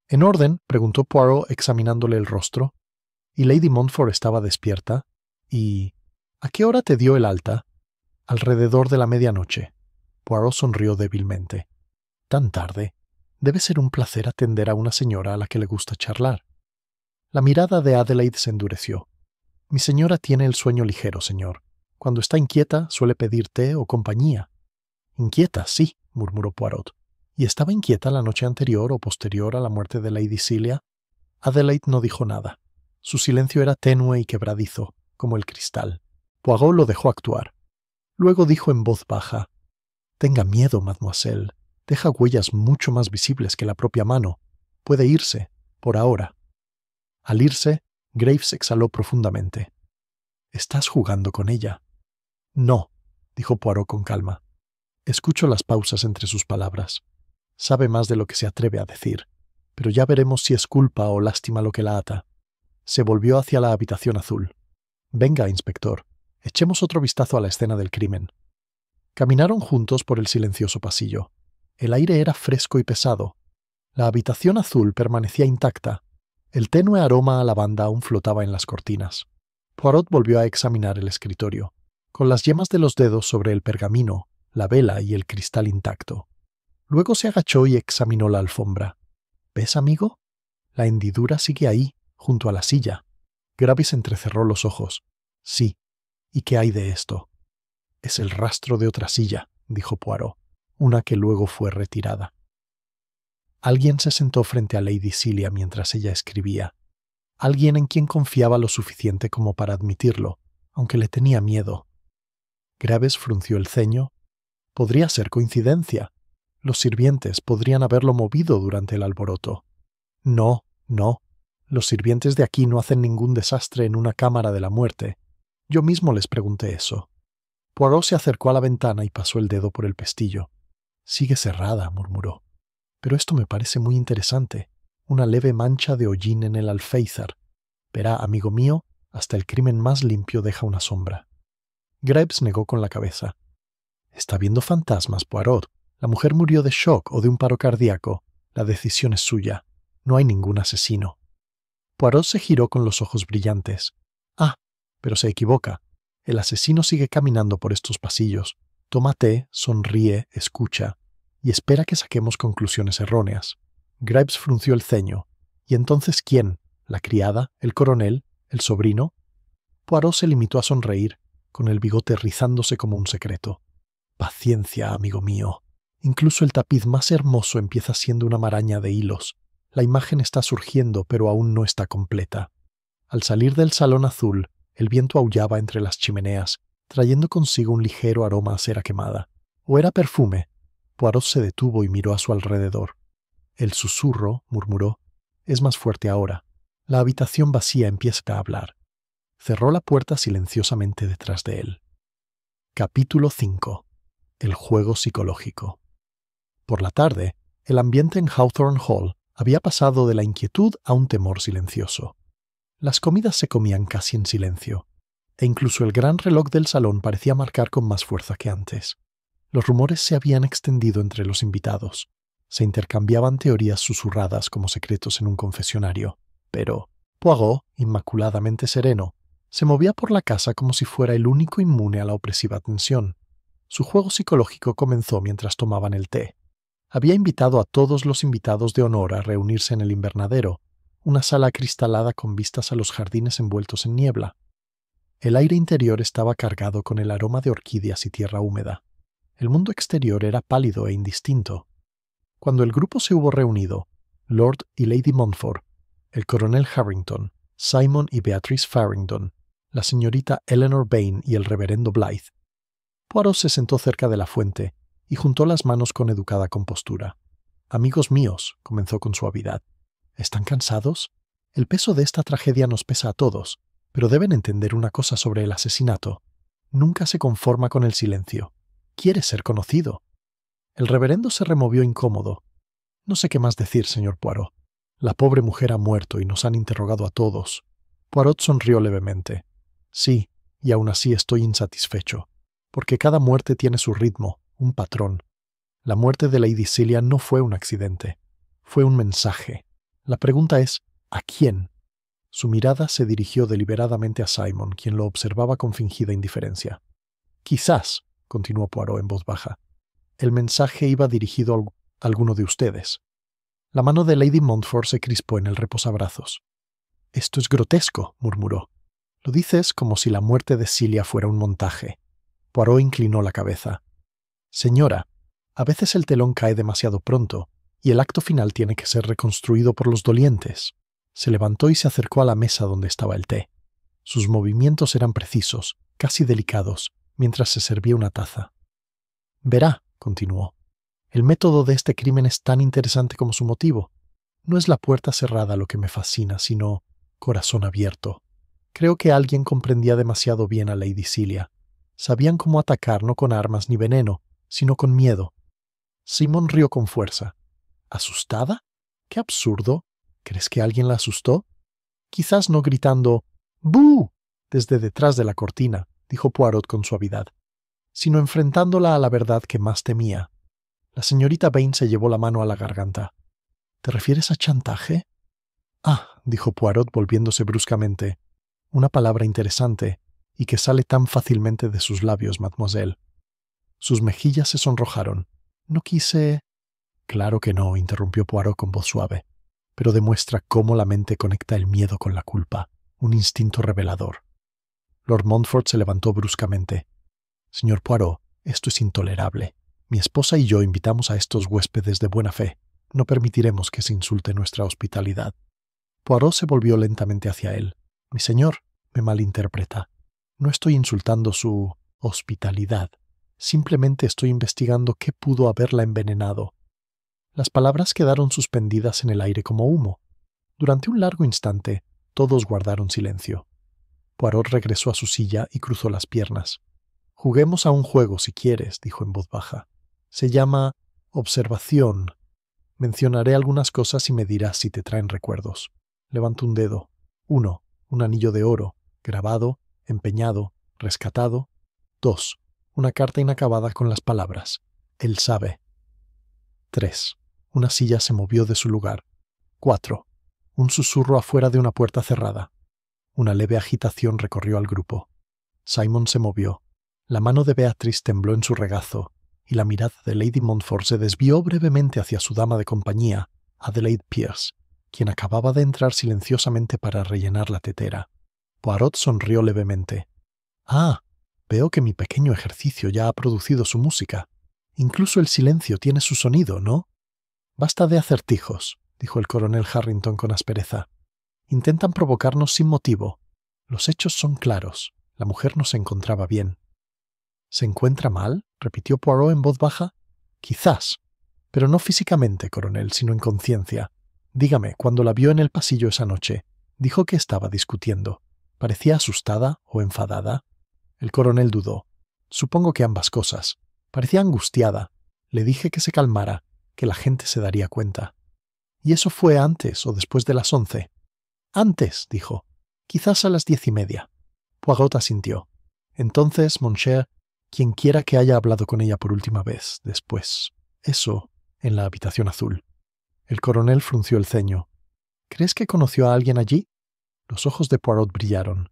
¿En orden?, preguntó Poirot examinándole el rostro. ¿Y Lady Montfort estaba despierta? ¿Y a qué hora te dio el alta? Alrededor de la medianoche. Poirot sonrió débilmente. ¿Tan tarde? Debe ser un placer atender a una señora a la que le gusta charlar. La mirada de Adelaide se endureció. Mi señora tiene el sueño ligero, señor. Cuando está inquieta, suele pedir té o compañía. Inquieta, sí, murmuró Poirot. ¿Y estaba inquieta la noche anterior o posterior a la muerte de Lady Celia? Adelaide no dijo nada. Su silencio era tenue y quebradizo, como el cristal. Poirot lo dejó actuar. Luego dijo en voz baja: «Tenga miedo, mademoiselle. Deja huellas mucho más visibles que la propia mano. Puede irse, por ahora». Al irse, Graves exhaló profundamente. «¿Estás jugando con ella?» «No», dijo Poirot con calma. Escucho las pausas entre sus palabras. Sabe más de lo que se atreve a decir, pero ya veremos si es culpa o lástima lo que la ata. Se volvió hacia la habitación azul. «Venga, inspector, echemos otro vistazo a la escena del crimen». Caminaron juntos por el silencioso pasillo. El aire era fresco y pesado. La habitación azul permanecía intacta. El tenue aroma a lavanda aún flotaba en las cortinas. Poirot volvió a examinar el escritorio, con las yemas de los dedos sobre el pergamino, la vela y el cristal intacto. Luego se agachó y examinó la alfombra. ¿Ves, amigo? La hendidura sigue ahí, junto a la silla. Graves entrecerró los ojos. Sí. ¿Y qué hay de esto? Es el rastro de otra silla, dijo Poirot, una que luego fue retirada. Alguien se sentó frente a Lady Celia mientras ella escribía. Alguien en quien confiaba lo suficiente como para admitirlo, aunque le tenía miedo. Graves frunció el ceño. Podría ser coincidencia. Los sirvientes podrían haberlo movido durante el alboroto. No, no. Los sirvientes de aquí no hacen ningún desastre en una cámara de la muerte. Yo mismo les pregunté eso. Poirot se acercó a la ventana y pasó el dedo por el pestillo. Sigue cerrada, murmuró. Pero esto me parece muy interesante. Una leve mancha de hollín en el alféizar. Verá, amigo mío, hasta el crimen más limpio deja una sombra. Graves negó con la cabeza. Está viendo fantasmas, Poirot. La mujer murió de shock o de un paro cardíaco. La decisión es suya. No hay ningún asesino. Poirot se giró con los ojos brillantes. Ah, pero se equivoca. El asesino sigue caminando por estos pasillos. Toma té, sonríe, escucha y espera que saquemos conclusiones erróneas. Graves frunció el ceño. ¿Y entonces quién? ¿La criada? ¿El coronel? ¿El sobrino? Poirot se limitó a sonreír, con el bigote rizándose como un secreto. Paciencia, amigo mío. Incluso el tapiz más hermoso empieza siendo una maraña de hilos. La imagen está surgiendo, pero aún no está completa. Al salir del salón azul, el viento aullaba entre las chimeneas, trayendo consigo un ligero aroma a cera quemada. ¿O era perfume? Poirot se detuvo y miró a su alrededor. El susurro, murmuró, es más fuerte ahora. La habitación vacía empieza a hablar. Cerró la puerta silenciosamente detrás de él. Capítulo 5. El juego psicológico. Por la tarde, el ambiente en Hawthorne Hall había pasado de la inquietud a un temor silencioso. Las comidas se comían casi en silencio, e incluso el gran reloj del salón parecía marcar con más fuerza que antes. Los rumores se habían extendido entre los invitados. Se intercambiaban teorías susurradas como secretos en un confesionario, pero Poirot, inmaculadamente sereno, se movía por la casa como si fuera el único inmune a la opresiva tensión. Su juego psicológico comenzó mientras tomaban el té. Había invitado a todos los invitados de honor a reunirse en el invernadero, una sala acristalada con vistas a los jardines envueltos en niebla. El aire interior estaba cargado con el aroma de orquídeas y tierra húmeda. El mundo exterior era pálido e indistinto. Cuando el grupo se hubo reunido, Lord y Lady Montfort, el coronel Harrington, Simon y Beatrice Farrington, la señorita Eleanor Vane y el reverendo Blythe, Poirot se sentó cerca de la fuente y juntó las manos con educada compostura. «Amigos míos», comenzó con suavidad, «¿están cansados? El peso de esta tragedia nos pesa a todos, pero deben entender una cosa sobre el asesinato. Nunca se conforma con el silencio. Quiere ser conocido». El reverendo se removió incómodo. «No sé qué más decir, señor Poirot. La pobre mujer ha muerto y nos han interrogado a todos». Poirot sonrió levemente. «Sí, y aún así estoy insatisfecho, porque cada muerte tiene su ritmo, un patrón. La muerte de Lady Celia no fue un accidente, fue un mensaje. La pregunta es, ¿a quién?». Su mirada se dirigió deliberadamente a Simon, quien lo observaba con fingida indiferencia. «Quizás», continuó Poirot en voz baja, «el mensaje iba dirigido a alguno de ustedes». La mano de Lady Montfort se crispó en el reposabrazos. «Esto es grotesco», murmuró. «Lo dices como si la muerte de Celia fuera un montaje». Poirot inclinó la cabeza. «Señora, a veces el telón cae demasiado pronto, y el acto final tiene que ser reconstruido por los dolientes». Se levantó y se acercó a la mesa donde estaba el té. Sus movimientos eran precisos, casi delicados, mientras se servía una taza. «Verá», continuó, «el método de este crimen es tan interesante como su motivo. No es la puerta cerrada lo que me fascina, sino corazón abierto. Creo que alguien comprendía demasiado bien a Lady Celia. Sabían cómo atacar no con armas ni veneno, sino con miedo». Simon rió con fuerza. «¿Asustada? ¡Qué absurdo! ¿Crees que alguien la asustó?». «Quizás no gritando «¡Bú!» desde detrás de la cortina», dijo Poirot con suavidad, «sino enfrentándola a la verdad que más temía». La señorita Vane se llevó la mano a la garganta. «¿Te refieres a chantaje?». «Ah», dijo Poirot volviéndose bruscamente, «una palabra interesante, y que sale tan fácilmente de sus labios, mademoiselle». Sus mejillas se sonrojaron. «No quise...». «Claro que no», interrumpió Poirot con voz suave, «pero demuestra cómo la mente conecta el miedo con la culpa, un instinto revelador». Lord Montfort se levantó bruscamente. «Señor Poirot, esto es intolerable. Mi esposa y yo invitamos a estos huéspedes de buena fe. No permitiremos que se insulte nuestra hospitalidad». Poirot se volvió lentamente hacia él. «Mi señor, me malinterpreta. No estoy insultando su hospitalidad. Simplemente estoy investigando qué pudo haberla envenenado». Las palabras quedaron suspendidas en el aire como humo. Durante un largo instante, todos guardaron silencio. Poirot regresó a su silla y cruzó las piernas. «Juguemos a un juego, si quieres», dijo en voz baja. «Se llama observación. Mencionaré algunas cosas y me dirás si te traen recuerdos. Levanto un dedo. 1. Un anillo de oro, grabado, empeñado, rescatado. 2. Una carta inacabada con las palabras: él sabe. 3. Una silla se movió de su lugar. 4. Un susurro afuera de una puerta cerrada. Una leve agitación recorrió al grupo. Simon se movió. La mano de Beatrice tembló en su regazo, y la mirada de Lady Montfort se desvió brevemente hacia su dama de compañía, Adelaide Pierce, quien acababa de entrar silenciosamente para rellenar la tetera. Poirot sonrió levemente. «Ah, veo que mi pequeño ejercicio ya ha producido su música. Incluso el silencio tiene su sonido, ¿no?». «Basta de acertijos», dijo el coronel Harrington con aspereza. «Intentan provocarnos sin motivo. Los hechos son claros. La mujer no se encontraba bien». «¿Se encuentra mal?», repitió Poirot en voz baja. «Quizás. Pero no físicamente, coronel, sino en conciencia. Dígame, cuando la vio en el pasillo esa noche, dijo que estaba discutiendo. ¿Parecía asustada o enfadada?». El coronel dudó. «Supongo que ambas cosas. Parecía angustiada. Le dije que se calmara, que la gente se daría cuenta». «¿Y eso fue antes o después de las 11? «Antes», dijo. «Quizás a las 10:30». Poirot asintió. «Entonces, mon cher, quien quiera que haya hablado con ella por última vez, después. Eso, en la habitación azul». El coronel frunció el ceño. «¿Crees que conoció a alguien allí?». Los ojos de Poirot brillaron.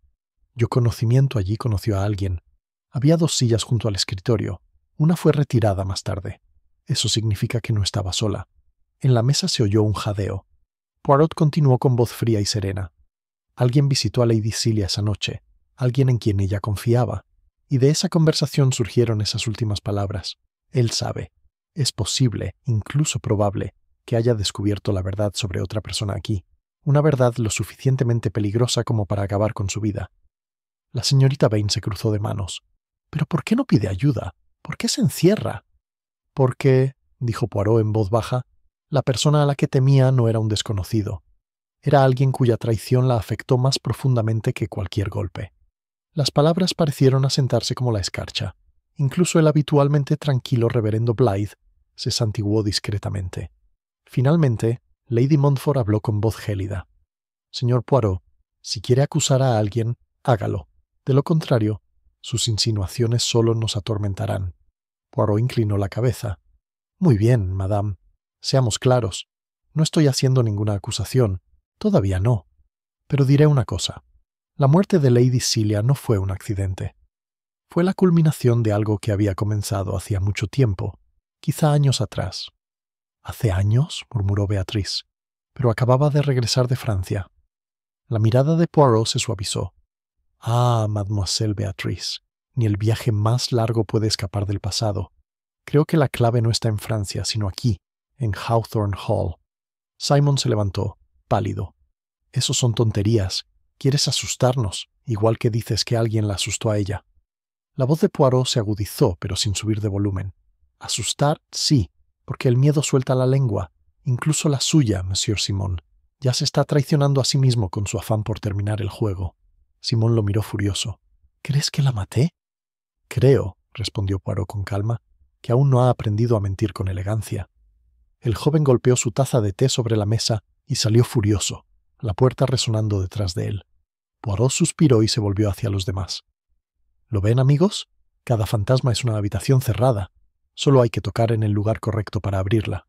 «Yo conocimiento allí conoció a alguien. Había 2 sillas junto al escritorio. Una fue retirada más tarde. Eso significa que no estaba sola». En la mesa se oyó un jadeo. Poirot continuó con voz fría y serena. «Alguien visitó a Lady Celia esa noche, alguien en quien ella confiaba, y de esa conversación surgieron esas últimas palabras: él sabe. Es posible, incluso probable, que haya descubierto la verdad sobre otra persona aquí, una verdad lo suficientemente peligrosa como para acabar con su vida. La señorita Vane se cruzó de manos. ¿Pero por qué no pide ayuda? ¿Por qué se encierra? Porque, dijo Poirot en voz baja, la persona a la que temía no era un desconocido. Era alguien cuya traición la afectó más profundamente que cualquier golpe. Las palabras parecieron asentarse como la escarcha. Incluso el habitualmente tranquilo reverendo Blythe se santiguó discretamente. Finalmente, Lady Montfort habló con voz gélida. «Señor Poirot, si quiere acusar a alguien, hágalo. De lo contrario, sus insinuaciones solo nos atormentarán». Poirot inclinó la cabeza. «Muy bien, madame. Seamos claros. No estoy haciendo ninguna acusación. Todavía no. Pero diré una cosa. La muerte de Lady Celia no fue un accidente. Fue la culminación de algo que había comenzado hacía mucho tiempo, quizá años atrás». «¿Hace años?», murmuró Beatriz. «Pero acababa de regresar de Francia». La mirada de Poirot se suavizó. «Ah, mademoiselle Beatriz, ni el viaje más largo puede escapar del pasado. Creo que la clave no está en Francia, sino aquí, en Hawthorne Hall». Simon se levantó, pálido. «Eso son tonterías. Quieres asustarnos, igual que dices que alguien la asustó a ella». La voz de Poirot se agudizó, pero sin subir de volumen. «Asustar, sí, porque el miedo suelta la lengua, incluso la suya, Monsieur Simon. Ya se está traicionando a sí mismo con su afán por terminar el juego». Simon lo miró furioso. «¿Crees que la maté?» «Creo», respondió Poirot con calma, «que aún no ha aprendido a mentir con elegancia». El joven golpeó su taza de té sobre la mesa y salió furioso, la puerta resonando detrás de él. Poirot suspiró y se volvió hacia los demás. «¿Lo ven, amigos? Cada fantasma es una habitación cerrada. Solo hay que tocar en el lugar correcto para abrirla».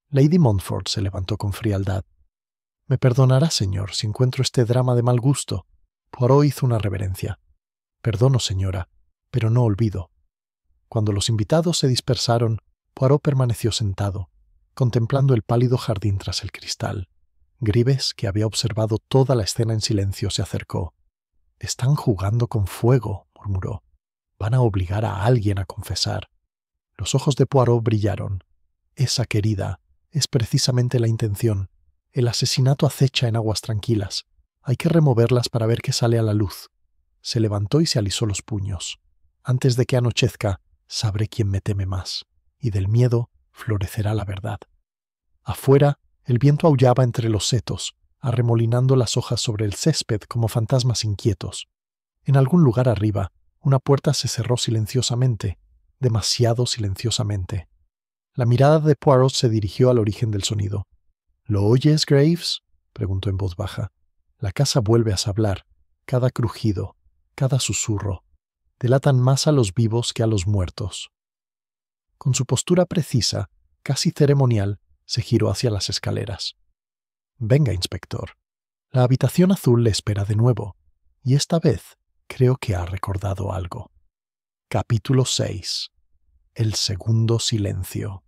Lady Montfort se levantó con frialdad. «Me perdonará, señor, si encuentro este drama de mal gusto». Poirot hizo una reverencia. «Perdono, señora, pero no olvido». Cuando los invitados se dispersaron, Poirot permaneció sentado, contemplando el pálido jardín tras el cristal. Grives, que había observado toda la escena en silencio, se acercó. «Están jugando con fuego», murmuró. «Van a obligar a alguien a confesar». Los ojos de Poirot brillaron. «Esa querida es precisamente la intención. El asesinato acecha en aguas tranquilas. Hay que removerlas para ver qué sale a la luz». Se levantó y se alisó los puños. «Antes de que anochezca, sabré quién me teme más, y del miedo florecerá la verdad». Afuera, el viento aullaba entre los setos, arremolinando las hojas sobre el césped como fantasmas inquietos. En algún lugar arriba, una puerta se cerró silenciosamente, demasiado silenciosamente. La mirada de Poirot se dirigió al origen del sonido. «¿Lo oyes, Graves?», preguntó en voz baja. «La casa vuelve a sablar. Cada crujido, cada susurro, delatan más a los vivos que a los muertos». Con su postura precisa, casi ceremonial, se giró hacia las escaleras. «Venga, inspector. La habitación azul le espera de nuevo, y esta vez creo que ha recordado algo». Capítulo 6. El segundo silencio.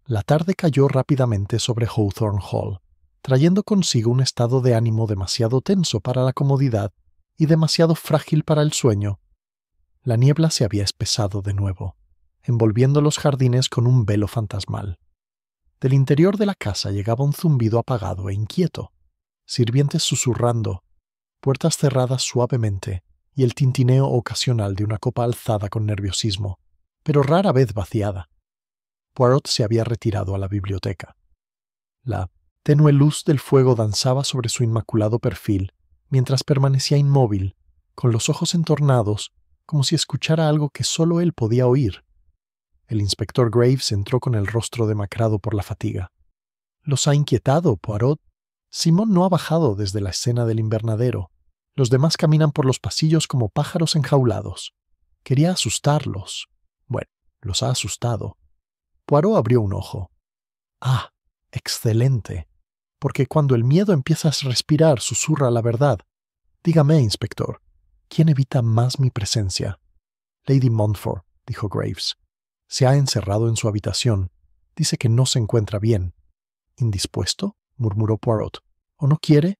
La tarde cayó rápidamente sobre Hawthorne Hall, trayendo consigo un estado de ánimo demasiado tenso para la comodidad y demasiado frágil para el sueño. La niebla se había espesado de nuevo, envolviendo los jardines con un velo fantasmal. Del interior de la casa llegaba un zumbido apagado e inquieto, sirvientes susurrando, puertas cerradas suavemente y el tintineo ocasional de una copa alzada con nerviosismo, pero rara vez vaciada. Poirot se había retirado a la biblioteca. La tenue luz del fuego danzaba sobre su inmaculado perfil, mientras permanecía inmóvil, con los ojos entornados, como si escuchara algo que solo él podía oír. El inspector Graves entró con el rostro demacrado por la fatiga. «¿Los ha inquietado, Poirot? Simon no ha bajado desde la escena del invernadero. Los demás caminan por los pasillos como pájaros enjaulados. Quería asustarlos. Bueno, los ha asustado». Poirot abrió un ojo. «Ah, excelente. Porque cuando el miedo empieza a respirar, susurra la verdad. Dígame, inspector, ¿quién evita más mi presencia?» «Lady Montfort», dijo Graves. «Se ha encerrado en su habitación. Dice que no se encuentra bien». «¿Indispuesto?», murmuró Poirot. «¿O no quiere?».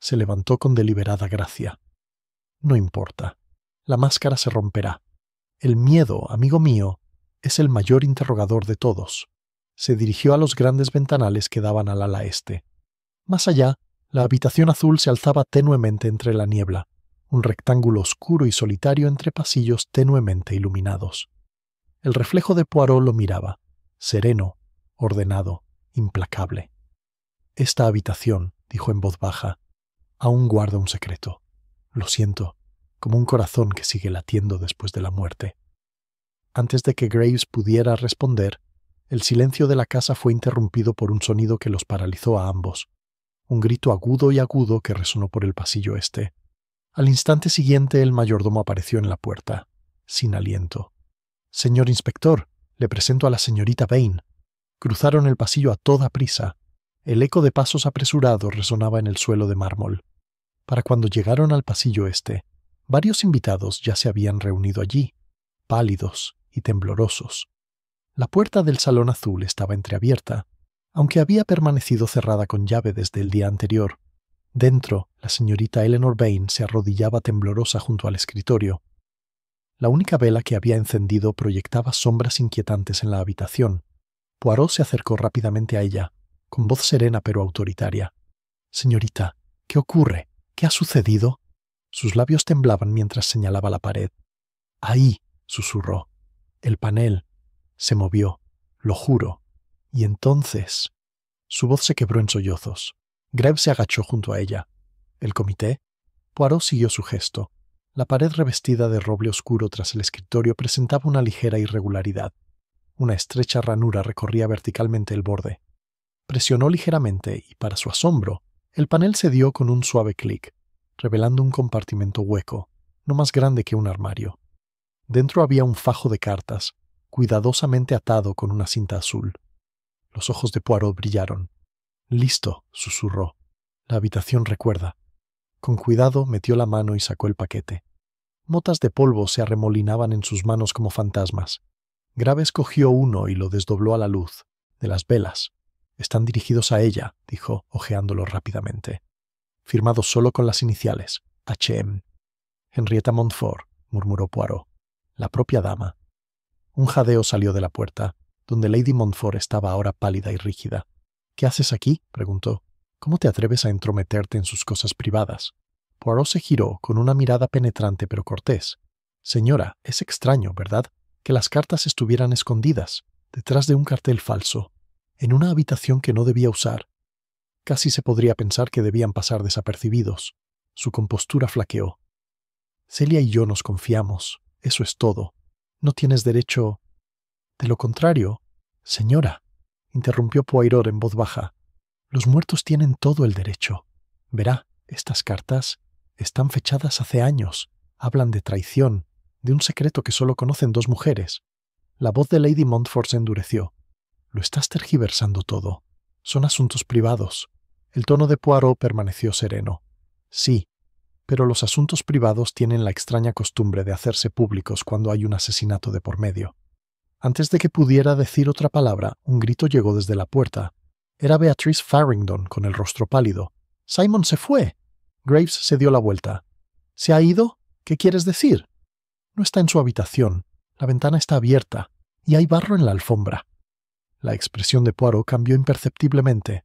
Se levantó con deliberada gracia. «No importa. La máscara se romperá. El miedo, amigo mío, es el mayor interrogador de todos. Se dirigió a los grandes ventanales que daban al ala este. Más allá, la habitación azul se alzaba tenuemente entre la niebla, un rectángulo oscuro y solitario entre pasillos tenuemente iluminados. El reflejo de Poirot lo miraba, sereno, ordenado, implacable. «Esta habitación», dijo en voz baja, «aún guarda un secreto. Lo siento, como un corazón que sigue latiendo después de la muerte». Antes de que Graves pudiera responder, el silencio de la casa fue interrumpido por un sonido que los paralizó a ambos. Un grito agudo y agudo que resonó por el pasillo este. Al instante siguiente el mayordomo apareció en la puerta, sin aliento. «Señor inspector, le presento a la señorita Vane». Cruzaron el pasillo a toda prisa. El eco de pasos apresurados resonaba en el suelo de mármol. Para cuando llegaron al pasillo este, varios invitados ya se habían reunido allí, pálidos y temblorosos. La puerta del salón azul estaba entreabierta, aunque había permanecido cerrada con llave desde el día anterior. Dentro, la señorita Eleanor Vane se arrodillaba temblorosa junto al escritorio. La única vela que había encendido proyectaba sombras inquietantes en la habitación. Poirot se acercó rápidamente a ella, con voz serena pero autoritaria. «Señorita, ¿qué ocurre? ¿Qué ha sucedido?» Sus labios temblaban mientras señalaba la pared. «Ahí», susurró. «El panel. Se movió. Lo juro. Y entonces...» Su voz se quebró en sollozos. Graves se agachó junto a ella. «¿El comité?» Poirot siguió su gesto. La pared revestida de roble oscuro tras el escritorio presentaba una ligera irregularidad. Una estrecha ranura recorría verticalmente el borde. Presionó ligeramente y, para su asombro, el panel cedió con un suave clic, revelando un compartimento hueco, no más grande que un armario. Dentro había un fajo de cartas, cuidadosamente atado con una cinta azul. Los ojos de Poirot brillaron. «Listo», susurró. «La habitación recuerda». Con cuidado metió la mano y sacó el paquete. Motas de polvo se arremolinaban en sus manos como fantasmas. Graves cogió uno y lo desdobló a la luz. «De las velas. Están dirigidos a ella», dijo, hojeándolo rápidamente. «Firmados solo con las iniciales, H.M. «Henrietta Montfort», murmuró Poirot. «La propia dama». Un jadeo salió de la puerta, donde Lady Montfort estaba ahora pálida y rígida. «¿Qué haces aquí?», preguntó. «¿Cómo te atreves a entrometerte en sus cosas privadas?» Poirot se giró con una mirada penetrante pero cortés. «Señora, es extraño, ¿verdad?, que las cartas estuvieran escondidas, detrás de un cartel falso, en una habitación que no debía usar. Casi se podría pensar que debían pasar desapercibidos». Su compostura flaqueó. «Celia y yo nos confiamos, eso es todo. No tienes derecho...» «De lo contrario, señora», interrumpió Poirot en voz baja, «los muertos tienen todo el derecho. Verá, estas cartas están fechadas hace años, hablan de traición, de un secreto que solo conocen dos mujeres». La voz de Lady Montfort se endureció. «Lo estás tergiversando todo. Son asuntos privados». El tono de Poirot permaneció sereno. «Sí, pero los asuntos privados tienen la extraña costumbre de hacerse públicos cuando hay un asesinato de por medio». Antes de que pudiera decir otra palabra, un grito llegó desde la puerta. Era Beatrice Farrington, con el rostro pálido. «¡Simon se fue!» Graves se dio la vuelta. «¿Se ha ido? ¿Qué quieres decir?» «No está en su habitación. La ventana está abierta, y hay barro en la alfombra». La expresión de Poirot cambió imperceptiblemente.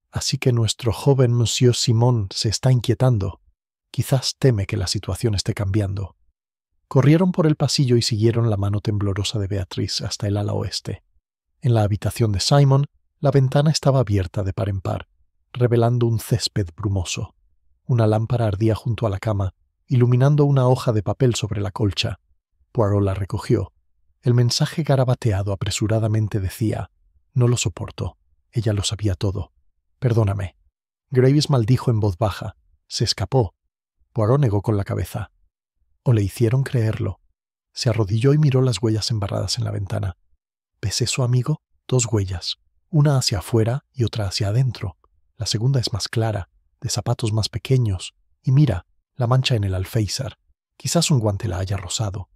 «Así que nuestro joven Monsieur Simon se está inquietando. Quizás teme que la situación esté cambiando». Corrieron por el pasillo y siguieron la mano temblorosa de Beatrice hasta el ala oeste. En la habitación de Simon, la ventana estaba abierta de par en par, revelando un césped brumoso. Una lámpara ardía junto a la cama, iluminando una hoja de papel sobre la colcha. Poirot la recogió. El mensaje garabateado apresuradamente decía: «No lo soporto. Ella lo sabía todo. Perdóname». Graves maldijo en voz baja. «Se escapó». Poirot negó con la cabeza. O le hicieron creerlo. Se arrodilló y miró las huellas embarradas en la ventana. ¿Ves eso, amigo? 2 huellas, una hacia afuera y otra hacia adentro. La segunda es más clara, de zapatos más pequeños. Y mira, la mancha en el alféizar. Quizás un guante la haya rozado».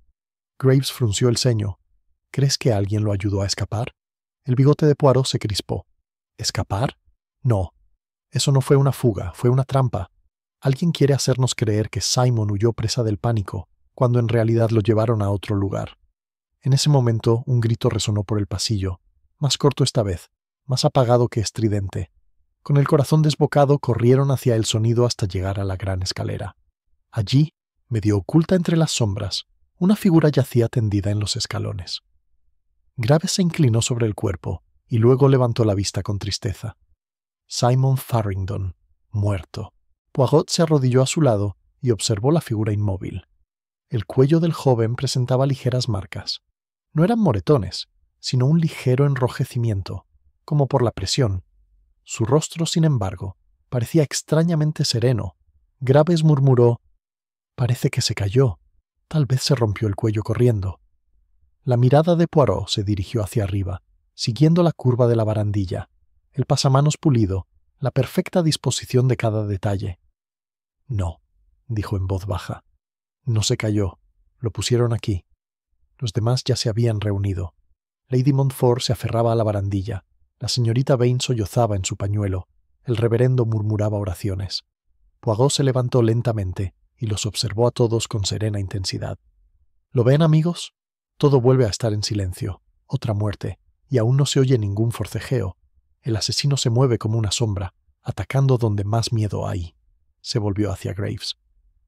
Graves frunció el ceño. «¿Crees que alguien lo ayudó a escapar?» El bigote de Poirot se crispó. «¿Escapar? No. Eso no fue una fuga, fue una trampa. Alguien quiere hacernos creer que Simon huyó presa del pánico, cuando en realidad lo llevaron a otro lugar». En ese momento un grito resonó por el pasillo. más corto esta vez, más apagado que estridente. Con el corazón desbocado corrieron hacia el sonido hasta llegar a la gran escalera. Allí, medio oculta entre las sombras, una figura yacía tendida en los escalones. Graves se inclinó sobre el cuerpo y luego levantó la vista con tristeza. Simon Farringdon, muerto. Poirot se arrodilló a su lado y observó la figura inmóvil. El cuello del joven presentaba ligeras marcas. No eran moretones, sino un ligero enrojecimiento, como por la presión. Su rostro, sin embargo, parecía extrañamente sereno. Graves murmuró: «Parece que se cayó. Tal vez se rompió el cuello corriendo». La mirada de Poirot se dirigió hacia arriba, siguiendo la curva de la barandilla, el pasamanos pulido, la perfecta disposición de cada detalle. «No», dijo en voz baja. «No se cayó. Lo pusieron aquí». Los demás ya se habían reunido. Lady Montfort se aferraba a la barandilla. La señorita Vane sollozaba en su pañuelo. El reverendo murmuraba oraciones. Poirot se levantó lentamente y los observó a todos con serena intensidad. «¿Lo ven, amigos? Todo vuelve a estar en silencio. Otra muerte. Y aún no se oye ningún forcejeo. El asesino se mueve como una sombra, atacando donde más miedo hay». Se volvió hacia Graves.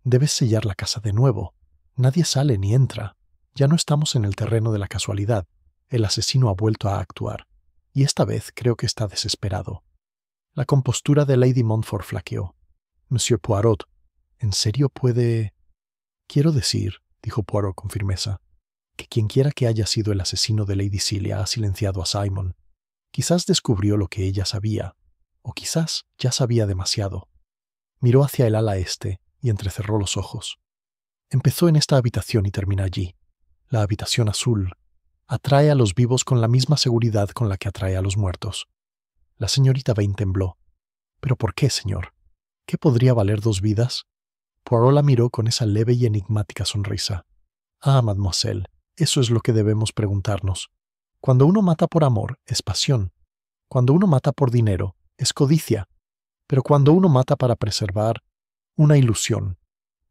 «Debes sellar la casa de nuevo. Nadie sale ni entra. Ya no estamos en el terreno de la casualidad. El asesino ha vuelto a actuar. Y esta vez creo que está desesperado». La compostura de Lady Montfort flaqueó. «Monsieur Poirot, ¿en serio puede...?» «Quiero decir», dijo Poirot con firmeza, «que quienquiera que haya sido el asesino de Lady Celia ha silenciado a Simon. Quizás descubrió lo que ella sabía, o quizás ya sabía demasiado». Miró hacia el ala este y entrecerró los ojos. «Empezó en esta habitación y termina allí. La habitación azul atrae a los vivos con la misma seguridad con la que atrae a los muertos». La señorita Vane tembló. «¿Pero por qué, señor? ¿Qué podría valer 2 vidas?» Poirot la miró con esa leve y enigmática sonrisa. «Ah, mademoiselle, eso es lo que debemos preguntarnos. Cuando uno mata por amor, es pasión. Cuando uno mata por dinero, es codicia. Pero cuando uno mata para preservar, una ilusión.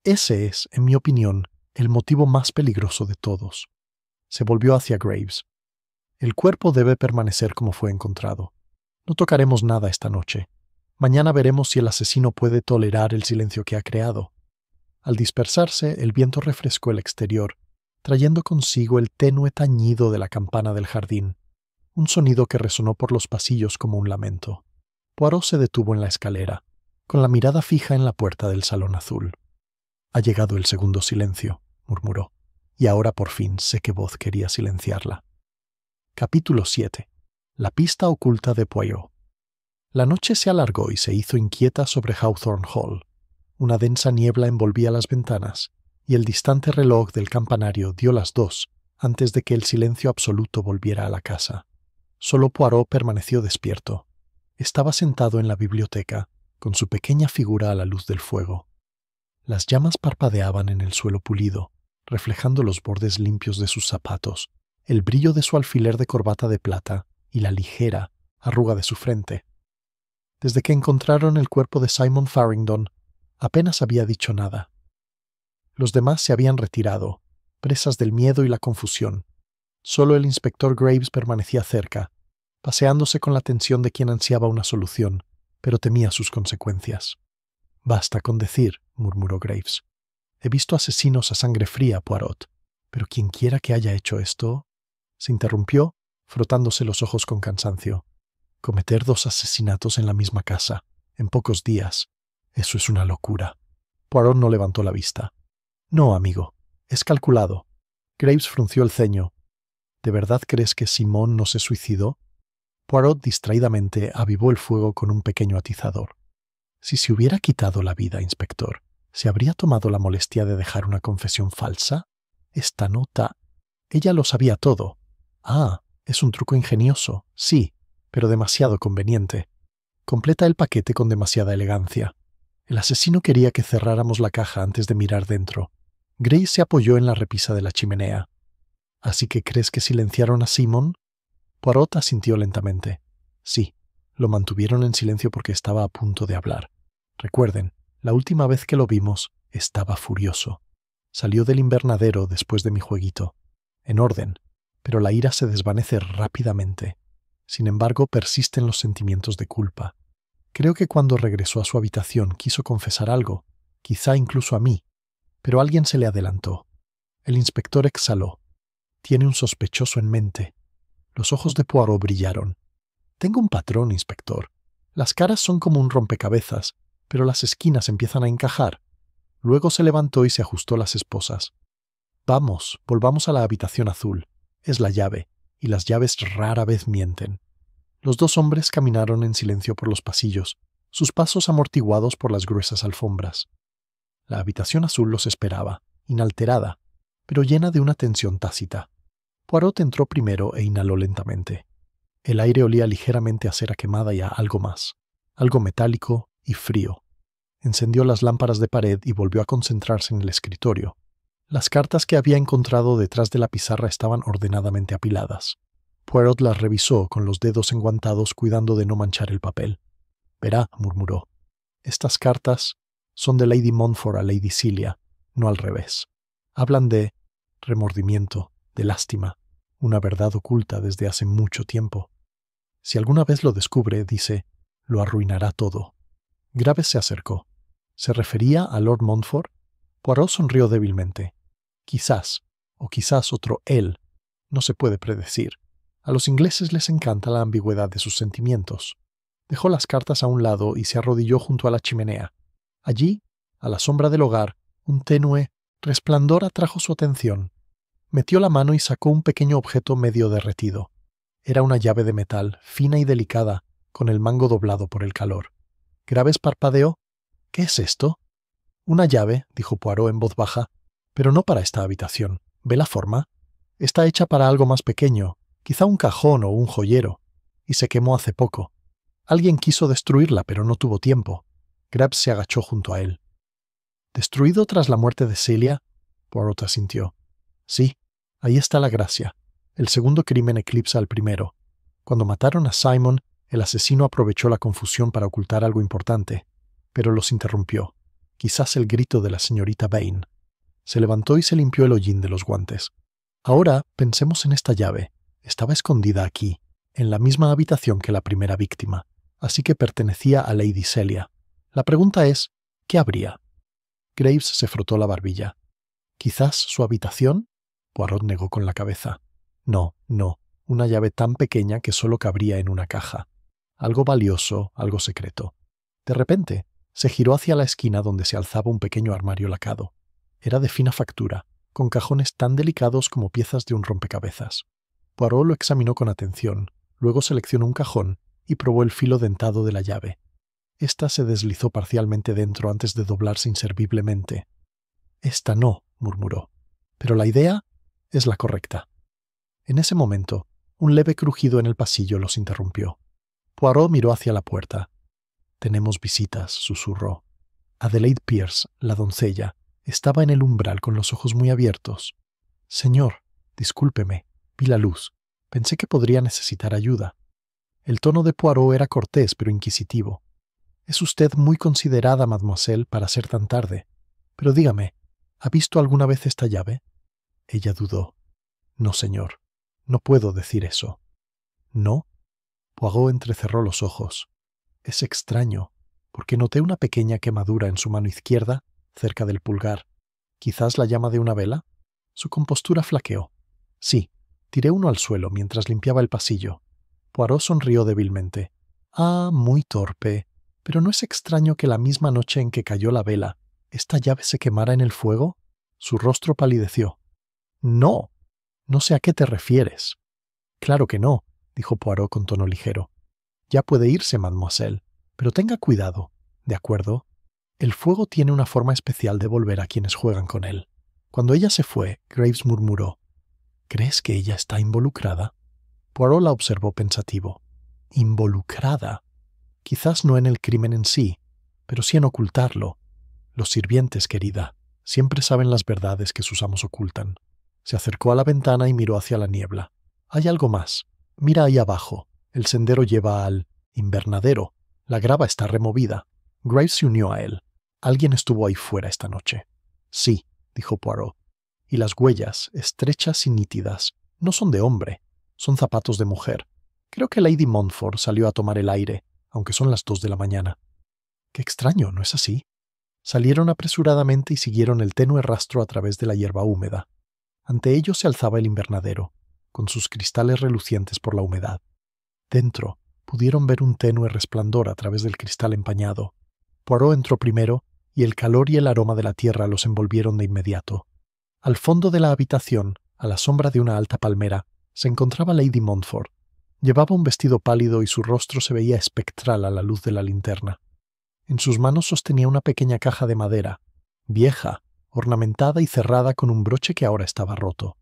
Ese es, en mi opinión, el motivo más peligroso de todos». Se volvió hacia Graves. «El cuerpo debe permanecer como fue encontrado. No tocaremos nada esta noche. Mañana veremos si el asesino puede tolerar el silencio que ha creado». Al dispersarse, el viento refrescó el exterior, trayendo consigo el tenue tañido de la campana del jardín, un sonido que resonó por los pasillos como un lamento. Poirot se detuvo en la escalera, con la mirada fija en la puerta del salón azul. «Ha llegado el segundo silencio», murmuró, «y ahora por fin sé qué voz quería silenciarla». Capítulo 7. La pista oculta de Poirot. La noche se alargó y se hizo inquieta sobre Hawthorne Hall. Una densa niebla envolvía las ventanas, y el distante reloj del campanario dio las 2 antes de que el silencio absoluto volviera a la casa. Solo Poirot permaneció despierto. Estaba sentado en la biblioteca, con su pequeña figura a la luz del fuego. Las llamas parpadeaban en el suelo pulido, reflejando los bordes limpios de sus zapatos, el brillo de su alfiler de corbata de plata y la ligera arruga de su frente. Desde que encontraron el cuerpo de Simon Farringdon, apenas había dicho nada. Los demás se habían retirado, presas del miedo y la confusión. Solo el inspector Graves permanecía cerca, paseándose con la tensión de quien ansiaba una solución, pero temía sus consecuencias. «Basta con decir», murmuró Graves. «He visto asesinos a sangre fría, Poirot, pero quienquiera que haya hecho esto...» Se interrumpió, frotándose los ojos con cansancio. «Cometer 2 asesinatos en la misma casa, en pocos días... Eso es una locura». Poirot no levantó la vista. «No, amigo, es calculado». Graves frunció el ceño. «¿De verdad crees que Simon no se suicidó?» Poirot distraídamente avivó el fuego con un pequeño atizador. «Si se hubiera quitado la vida, inspector, ¿se habría tomado la molestia de dejar una confesión falsa? Esta nota... Ella lo sabía todo. Ah, es un truco ingenioso, sí, pero demasiado conveniente. Completa el paquete con demasiada elegancia. El asesino quería que cerráramos la caja antes de mirar dentro. Grace se apoyó en la repisa de la chimenea. ¿Así que crees que silenciaron a Simon?» Poirot asintió lentamente. «Sí, lo mantuvieron en silencio porque estaba a punto de hablar. Recuerden, la última vez que lo vimos, estaba furioso. Salió del invernadero después de mi jueguito. En orden, pero la ira se desvanece rápidamente. Sin embargo, persisten los sentimientos de culpa. Creo que cuando regresó a su habitación quiso confesar algo, quizá incluso a mí, pero alguien se le adelantó. El inspector exhaló. Tiene un sospechoso en mente. Los ojos de Poirot brillaron. Tengo un patrón, inspector. Las caras son como un rompecabezas, pero las esquinas empiezan a encajar. Luego se levantó y se ajustó las esposas. Vamos, volvamos a la habitación azul. Es la llave, y las llaves rara vez mienten. Los dos hombres caminaron en silencio por los pasillos, sus pasos amortiguados por las gruesas alfombras. La habitación azul los esperaba, inalterada, pero llena de una tensión tácita. Poirot entró primero e inhaló lentamente. El aire olía ligeramente a cera quemada y a algo más, algo metálico y frío. Encendió las lámparas de pared y volvió a concentrarse en el escritorio. Las cartas que había encontrado detrás de la pizarra estaban ordenadamente apiladas. Poirot las revisó con los dedos enguantados cuidando de no manchar el papel. «Verá», murmuró, «estas cartas son de Lady Montfort a Lady Celia, no al revés. Hablan de remordimiento, de lástima, una verdad oculta desde hace mucho tiempo. Si alguna vez lo descubre, dice, lo arruinará todo». Graves se acercó. ¿Se refería a Lord Montfort? Poirot sonrió débilmente. Quizás, o quizás otro él. No se puede predecir. A los ingleses les encanta la ambigüedad de sus sentimientos. Dejó las cartas a un lado y se arrodilló junto a la chimenea. Allí, a la sombra del hogar, un tenue resplandor atrajo su atención. Metió la mano y sacó un pequeño objeto medio derretido. Era una llave de metal, fina y delicada, con el mango doblado por el calor. Graves parpadeó. «¿Qué es esto?» «Una llave», dijo Poirot en voz baja, «pero no para esta habitación. ¿Ve la forma? Está hecha para algo más pequeño, quizá un cajón o un joyero, y se quemó hace poco. Alguien quiso destruirla, pero no tuvo tiempo». Graves se agachó junto a él. «¿Destruido tras la muerte de Celia?» Poirot asintió. «Sí, ahí está la gracia. El segundo crimen eclipsa al primero. Cuando mataron a Simon, el asesino aprovechó la confusión para ocultar algo importante, pero los interrumpió. Quizás el grito de la señorita Vane. Se levantó y se limpió el hollín de los guantes. Ahora pensemos en esta llave. Estaba escondida aquí, en la misma habitación que la primera víctima, así que pertenecía a Lady Celia. La pregunta es, ¿qué habría?» Graves se frotó la barbilla. «¿Quizás su habitación?» Poirot negó con la cabeza. «No, no, una llave tan pequeña que solo cabría en una caja. Algo valioso, algo secreto». De repente, se giró hacia la esquina donde se alzaba un pequeño armario lacado. Era de fina factura, con cajones tan delicados como piezas de un rompecabezas. Poirot lo examinó con atención, luego seleccionó un cajón y probó el filo dentado de la llave. Esta se deslizó parcialmente dentro antes de doblarse inserviblemente. «Esta no», murmuró, «pero la idea es la correcta». En ese momento, un leve crujido en el pasillo los interrumpió. Poirot miró hacia la puerta. «Tenemos visitas», susurró. Adelaide Pierce, la doncella, estaba en el umbral con los ojos muy abiertos. «Señor, discúlpeme, vi la luz. Pensé que podría necesitar ayuda». El tono de Poirot era cortés pero inquisitivo. «Es usted muy considerada, mademoiselle, para ser tan tarde. Pero dígame, ¿ha visto alguna vez esta llave?» Ella dudó. «No, señor. No puedo decir eso». «¿No?» Poirot entrecerró los ojos. «Es extraño, porque noté una pequeña quemadura en su mano izquierda, cerca del pulgar. ¿Quizás la llama de una vela?» Su compostura flaqueó. «Sí, tiré uno al suelo mientras limpiaba el pasillo». Poirot sonrió débilmente. «Ah, muy torpe. Pero ¿no es extraño que la misma noche en que cayó la vela, esta llave se quemara en el fuego?» Su rostro palideció. «No. No sé a qué te refieres». «Claro que no», dijo Poirot con tono ligero. «Ya puede irse, mademoiselle, pero tenga cuidado, ¿de acuerdo? El fuego tiene una forma especial de volver a quienes juegan con él». Cuando ella se fue, Graves murmuró. «¿Crees que ella está involucrada?» Poirot la observó pensativo. «¿Involucrada?» Quizás no en el crimen en sí, pero sí en ocultarlo. Los sirvientes, querida, siempre saben las verdades que sus amos ocultan. Se acercó a la ventana y miró hacia la niebla. «Hay algo más. Mira ahí abajo. El sendero lleva al invernadero. La grava está removida». Graves se unió a él. «Alguien estuvo ahí fuera esta noche». «Sí», dijo Poirot. «Y las huellas, estrechas y nítidas, no son de hombre. Son zapatos de mujer. Creo que Lady Montfort salió a tomar el aire, aunque son las 2 de la mañana. Qué extraño, ¿no es así? Salieron apresuradamente y siguieron el tenue rastro a través de la hierba húmeda. Ante ellos se alzaba el invernadero, con sus cristales relucientes por la humedad. Dentro pudieron ver un tenue resplandor a través del cristal empañado. Poirot entró primero, y el calor y el aroma de la tierra los envolvieron de inmediato. Al fondo de la habitación, a la sombra de una alta palmera, se encontraba Lady Montfort. Llevaba un vestido pálido y su rostro se veía espectral a la luz de la linterna. En sus manos sostenía una pequeña caja de madera, vieja, ornamentada y cerrada con un broche que ahora estaba roto.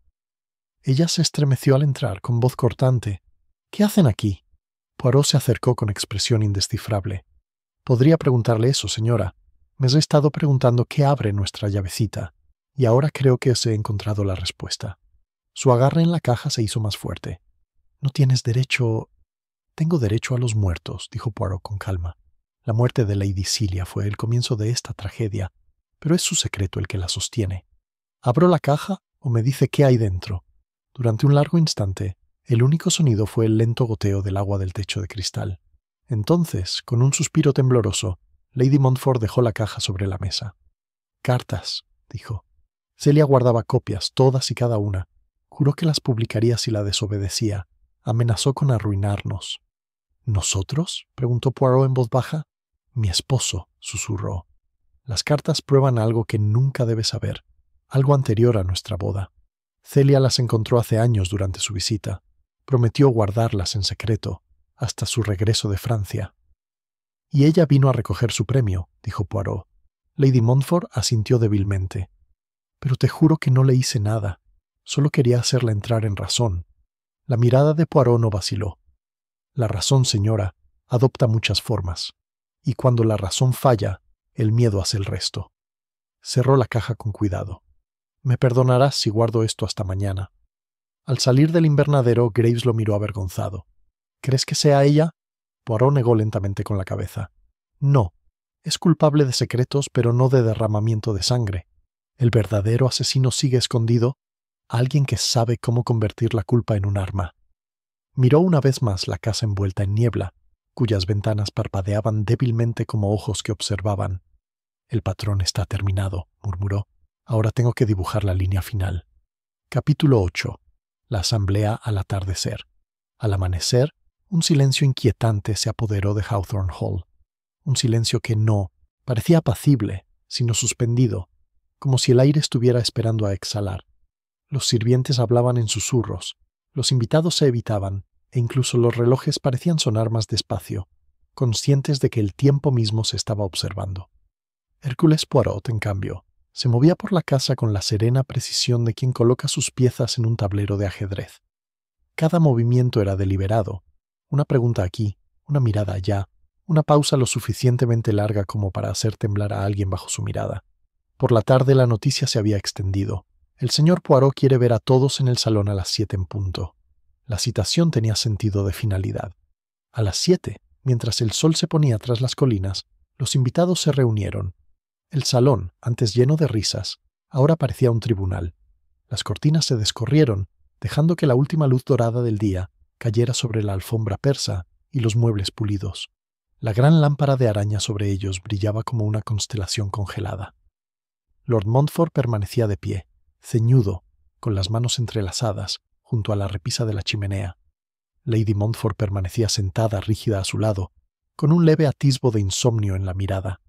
Ella se estremeció al entrar, con voz cortante. «¿Qué hacen aquí?» Poirot se acercó con expresión indescifrable. «Podría preguntarle eso, señora. Me he estado preguntando qué abre nuestra llavecita, y ahora creo que os he encontrado la respuesta». Su agarre en la caja se hizo más fuerte. «No tienes derecho...» «Tengo derecho a los muertos», dijo Poirot con calma. La muerte de Lady Celia fue el comienzo de esta tragedia, pero es su secreto el que la sostiene. ¿Abro la caja o me dice qué hay dentro? Durante un largo instante, el único sonido fue el lento goteo del agua del techo de cristal. Entonces, con un suspiro tembloroso, Lady Montfort dejó la caja sobre la mesa. «Cartas», dijo. Celia guardaba copias, todas y cada una. Juró que las publicaría si la desobedecía. Amenazó con arruinarnos. «¿Nosotros?», preguntó Poirot en voz baja. «Mi esposo», susurró. «Las cartas prueban algo que nunca debe saber, algo anterior a nuestra boda. Celia las encontró hace años durante su visita. Prometió guardarlas en secreto, hasta su regreso de Francia». «Y ella vino a recoger su premio», dijo Poirot. Lady Montfort asintió débilmente. «Pero te juro que no le hice nada. Solo quería hacerla entrar en razón». La mirada de Poirot no vaciló. «La razón, señora, adopta muchas formas. Y cuando la razón falla, el miedo hace el resto». Cerró la caja con cuidado. «Me perdonarás si guardo esto hasta mañana». Al salir del invernadero, Graves lo miró avergonzado. «¿Crees que sea ella?» Poirot negó lentamente con la cabeza. «No. Es culpable de secretos, pero no de derramamiento de sangre. El verdadero asesino sigue escondido. Alguien que sabe cómo convertir la culpa en un arma». Miró una vez más la casa envuelta en niebla, cuyas ventanas parpadeaban débilmente como ojos que observaban. «El patrón está terminado», murmuró. «Ahora tengo que dibujar la línea final». Capítulo 8. La asamblea al atardecer. Al amanecer, un silencio inquietante se apoderó de Hawthorne Hall. Un silencio que no parecía apacible, sino suspendido, como si el aire estuviera esperando a exhalar. Los sirvientes hablaban en susurros, los invitados se evitaban, e incluso los relojes parecían sonar más despacio, conscientes de que el tiempo mismo se estaba observando. Hércules Poirot, en cambio, se movía por la casa con la serena precisión de quien coloca sus piezas en un tablero de ajedrez. Cada movimiento era deliberado. Una pregunta aquí, una mirada allá, una pausa lo suficientemente larga como para hacer temblar a alguien bajo su mirada. Por la tarde la noticia se había extendido. «El señor Poirot quiere ver a todos en el salón a las 7 en punto». La citación tenía sentido de finalidad. A las 7, mientras el sol se ponía tras las colinas, los invitados se reunieron. El salón, antes lleno de risas, ahora parecía un tribunal. Las cortinas se descorrieron, dejando que la última luz dorada del día cayera sobre la alfombra persa y los muebles pulidos. La gran lámpara de araña sobre ellos brillaba como una constelación congelada. Lord Montfort permanecía de pie, ceñudo, con las manos entrelazadas, junto a la repisa de la chimenea. Lady Montfort permanecía sentada rígida a su lado, con un leve atisbo de insomnio en la mirada.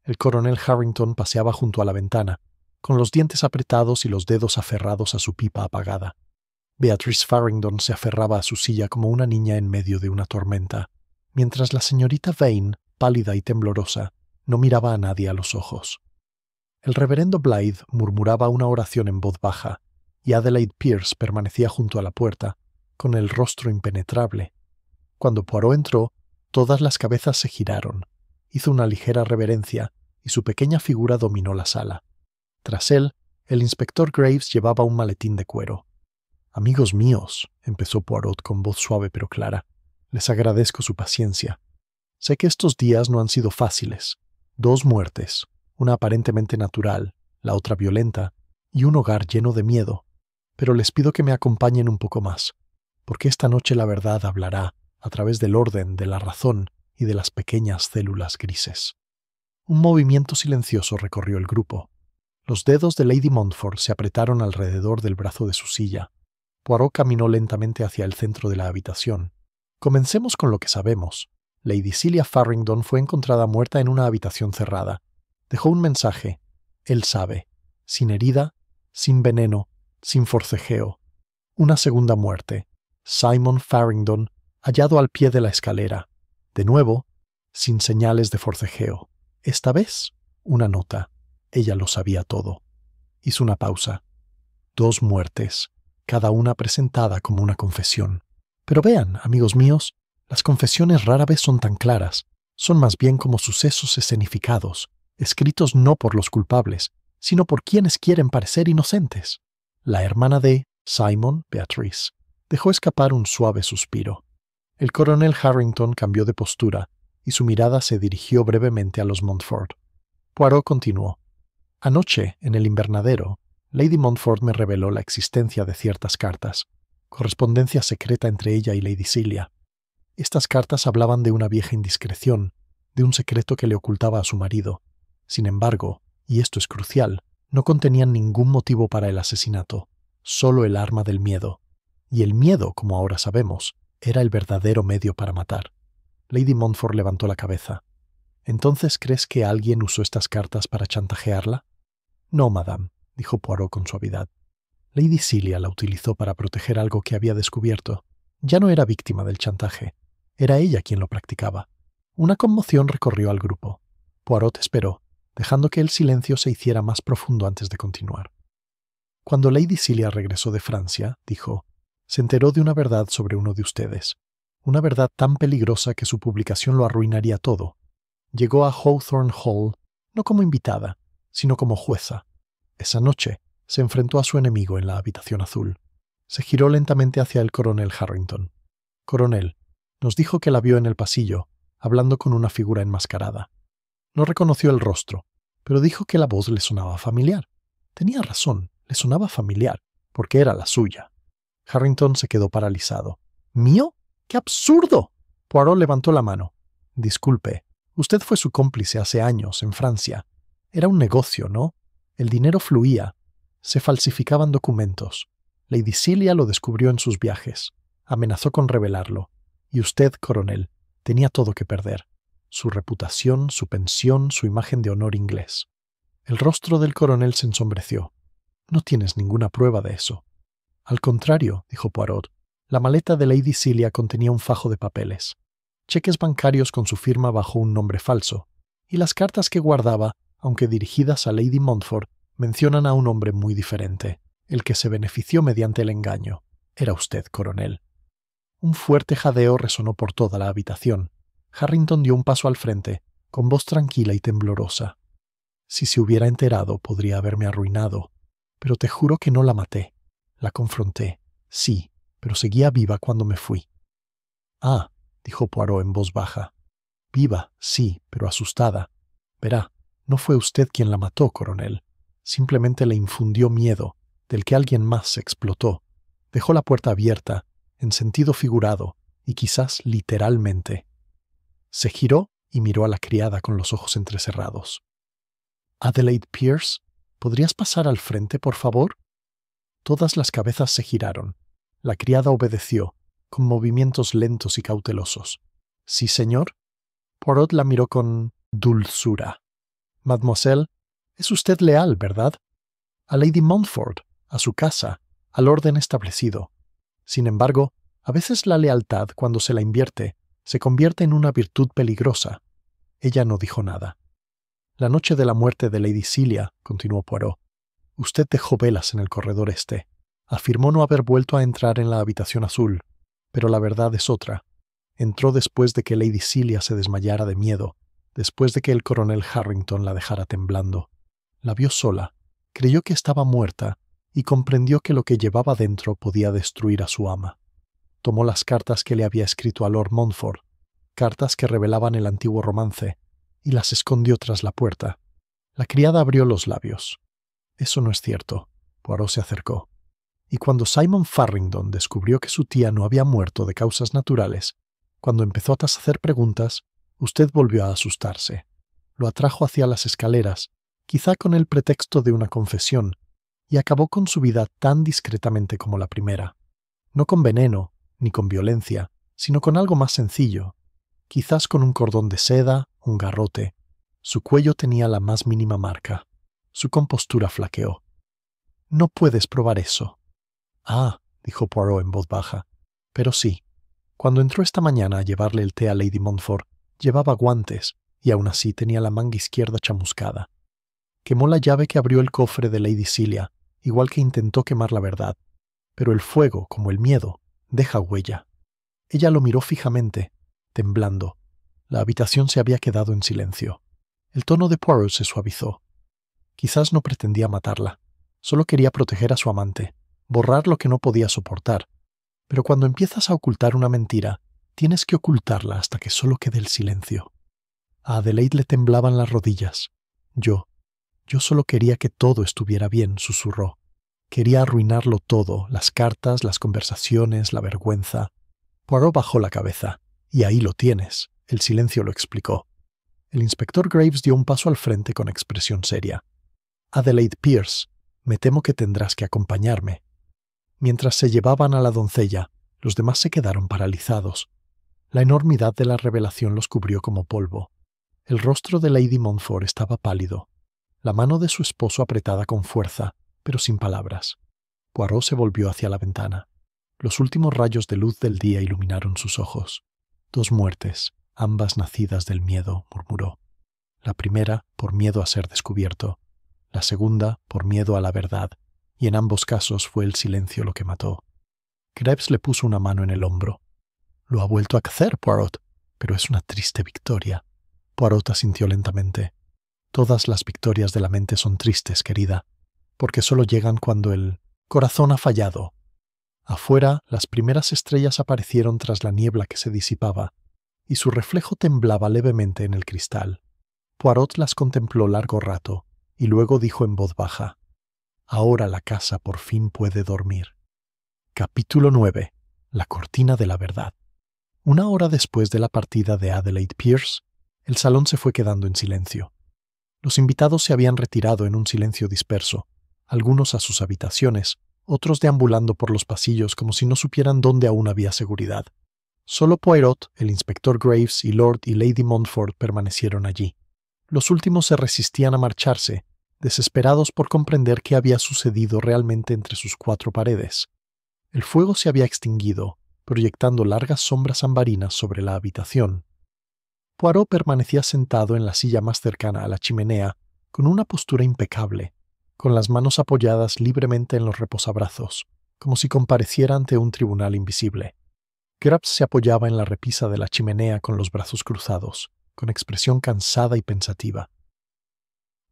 El coronel Harrington paseaba junto a la ventana, con los dientes apretados y los dedos aferrados a su pipa apagada. Beatrice Farrington se aferraba a su silla como una niña en medio de una tormenta, mientras la señorita Vane, pálida y temblorosa, no miraba a nadie a los ojos. El reverendo Blythe murmuraba una oración en voz baja, y Adelaide Pierce permanecía junto a la puerta, con el rostro impenetrable. Cuando Poirot entró, todas las cabezas se giraron. Hizo una ligera reverencia, y su pequeña figura dominó la sala. Tras él, el inspector Graves llevaba un maletín de cuero. «Amigos míos», empezó Poirot con voz suave pero clara, «les agradezco su paciencia. Sé que estos días no han sido fáciles. 2 muertes, una aparentemente natural, la otra violenta, y un hogar lleno de miedo. Pero les pido que me acompañen un poco más, porque esta noche la verdad hablará, a través del orden, de la razón y de las pequeñas células grises. Un movimiento silencioso recorrió el grupo. Los dedos de Lady Montfort se apretaron alrededor del brazo de su silla. Poirot caminó lentamente hacia el centro de la habitación. Comencemos con lo que sabemos. Lady Celia Farringdon fue encontrada muerta en una habitación cerrada. Dejó un mensaje. Él sabe. Sin herida, sin veneno, sin forcejeo. Una segunda muerte. Simon Farringdon, hallado al pie de la escalera. De nuevo, sin señales de forcejeo. Esta vez, una nota. Ella lo sabía todo. Hizo una pausa. 2 muertes, cada una presentada como una confesión. Pero vean, amigos míos, las confesiones rara vez son tan claras. Son más bien como sucesos escenificados, escritos no por los culpables, sino por quienes quieren parecer inocentes. La hermana de Simon, Beatrice, dejó escapar un suave suspiro. El coronel Harrington cambió de postura y su mirada se dirigió brevemente a los Montfort. Poirot continuó. Anoche, en el invernadero, Lady Montfort me reveló la existencia de ciertas cartas, correspondencia secreta entre ella y Lady Celia. Estas cartas hablaban de una vieja indiscreción, de un secreto que le ocultaba a su marido. Sin embargo, y esto es crucial, no contenían ningún motivo para el asesinato, solo el arma del miedo. Y el miedo, como ahora sabemos, era el verdadero medio para matar. Lady Montfort levantó la cabeza. ¿Entonces crees que alguien usó estas cartas para chantajearla? No, madame, dijo Poirot con suavidad. Lady Celia la utilizó para proteger algo que había descubierto. Ya no era víctima del chantaje. Era ella quien lo practicaba. Una conmoción recorrió al grupo. Poirot esperó, dejando que el silencio se hiciera más profundo antes de continuar. Cuando Lady Celia regresó de Francia, dijo, se enteró de una verdad sobre uno de ustedes. Una verdad tan peligrosa que su publicación lo arruinaría todo. Llegó a Hawthorne Hall no como invitada, sino como jueza. Esa noche se enfrentó a su enemigo en la habitación azul. Se giró lentamente hacia el coronel Harrington. Coronel, nos dijo que la vio en el pasillo, hablando con una figura enmascarada. No reconoció el rostro, pero dijo que la voz le sonaba familiar. Tenía razón, le sonaba familiar, porque era la suya. Harrington se quedó paralizado. ¿Mío? ¡Qué absurdo! Poirot levantó la mano. Disculpe, usted fue su cómplice hace años, en Francia. Era un negocio, ¿no? El dinero fluía. Se falsificaban documentos. Lady Celia lo descubrió en sus viajes. Amenazó con revelarlo. Y usted, coronel, tenía todo que perder. Su reputación, su pensión, su imagen de honor inglés. El rostro del coronel se ensombreció. No tienes ninguna prueba de eso. Al contrario, dijo Poirot, la maleta de Lady Celia contenía un fajo de papeles. Cheques bancarios con su firma bajo un nombre falso. Y las cartas que guardaba, aunque dirigidas a Lady Montfort, mencionan a un hombre muy diferente. El que se benefició mediante el engaño. Era usted, coronel. Un fuerte jadeo resonó por toda la habitación. Harrington dio un paso al frente, con voz tranquila y temblorosa. Si se hubiera enterado, podría haberme arruinado. Pero te juro que no la maté. La confronté. Sí, pero seguía viva cuando me fui. Ah, dijo Poirot en voz baja. Viva, sí, pero asustada. Verá, no fue usted quien la mató, coronel. Simplemente le infundió miedo, del que alguien más se explotó. Dejó la puerta abierta, en sentido figurado, y quizás literalmente. Se giró y miró a la criada con los ojos entrecerrados. «Adelaide Pierce, ¿podrías pasar al frente, por favor?» Todas las cabezas se giraron. La criada obedeció, con movimientos lentos y cautelosos. «¿Sí, señor?» Poirot la miró con dulzura. «Mademoiselle, es usted leal, ¿verdad? A Lady Montfort, a su casa, al orden establecido. Sin embargo, a veces la lealtad, cuando se la invierte, se convierte en una virtud peligrosa». Ella no dijo nada. «La noche de la muerte de Lady Celia», continuó Poirot, «usted dejó velas en el corredor este. Afirmó no haber vuelto a entrar en la habitación azul, pero la verdad es otra. Entró después de que Lady Celia se desmayara de miedo, después de que el coronel Harrington la dejara temblando. La vio sola, creyó que estaba muerta y comprendió que lo que llevaba dentro podía destruir a su ama. Tomó las cartas que le había escrito a Lord Montfort, cartas que revelaban el antiguo romance, y las escondió tras la puerta. La criada abrió los labios. «Eso no es cierto». Poirot se acercó. Y cuando Simon Farringdon descubrió que su tía no había muerto de causas naturales, Cuando empezó a hacer preguntas, usted volvió a asustarse. Lo atrajo hacia las escaleras, quizá con el pretexto de una confesión, y acabó con su vida tan discretamente como la primera. No con veneno, ni con violencia, sino con algo más sencillo, quizás con un cordón de seda, un garrote. Su cuello tenía la más mínima marca. Su compostura flaqueó. «No puedes probar eso». «Ah», dijo Poirot en voz baja. «Pero sí. Cuando entró esta mañana a llevarle el té a Lady Montfort, llevaba guantes, y aún así tenía la manga izquierda chamuscada. Quemó la llave que abrió el cofre de Lady Celia, igual que intentó quemar la verdad. Pero el fuego, como el miedo, deja huella». Ella lo miró fijamente, temblando. La habitación se había quedado en silencio. El tono de Poirot se suavizó. Quizás no pretendía matarla. Solo quería proteger a su amante, borrar lo que no podía soportar. Pero cuando empiezas a ocultar una mentira, tienes que ocultarla hasta que solo quede el silencio. A Adelaide le temblaban las rodillas. Yo solo quería que todo estuviera bien, susurró. Quería arruinarlo todo, las cartas, las conversaciones, la vergüenza. Poirot bajó la cabeza. «Y ahí lo tienes», el silencio lo explicó. El inspector Graves dio un paso al frente con expresión seria. «Adelaide Pierce, me temo que tendrás que acompañarme». Mientras se llevaban a la doncella, los demás se quedaron paralizados. La enormidad de la revelación los cubrió como polvo. El rostro de Lady Montfort estaba pálido, la mano de su esposo apretada con fuerza, pero sin palabras. Poirot se volvió hacia la ventana. Los últimos rayos de luz del día iluminaron sus ojos. «2 muertes, ambas nacidas del miedo», murmuró. La primera por miedo a ser descubierto, la segunda por miedo a la verdad, y en ambos casos fue el silencio lo que mató. Graves le puso una mano en el hombro. «Lo ha vuelto a hacer, Poirot, pero es una triste victoria». Poirot asintió lentamente. «Todas las victorias de la mente son tristes, querida, porque solo llegan cuando el corazón ha fallado». Afuera, las primeras estrellas aparecieron tras la niebla que se disipaba, y su reflejo temblaba levemente en el cristal. Poirot las contempló largo rato, y luego dijo en voz baja: «Ahora la casa por fin puede dormir». Capítulo 9. La cortina de la verdad. Una hora después de la partida de Adelaide Pierce, el salón se fue quedando en silencio. Los invitados se habían retirado en un silencio disperso, algunos a sus habitaciones, otros deambulando por los pasillos como si no supieran dónde aún había seguridad. Solo Poirot, el inspector Graves y Lord y Lady Montfort permanecieron allí. Los últimos se resistían a marcharse, desesperados por comprender qué había sucedido realmente entre sus 4 paredes. El fuego se había extinguido, proyectando largas sombras ambarinas sobre la habitación. Poirot permanecía sentado en la silla más cercana a la chimenea, con una postura impecable, con las manos apoyadas libremente en los reposabrazos, como si compareciera ante un tribunal invisible. Graves se apoyaba en la repisa de la chimenea con los brazos cruzados, con expresión cansada y pensativa.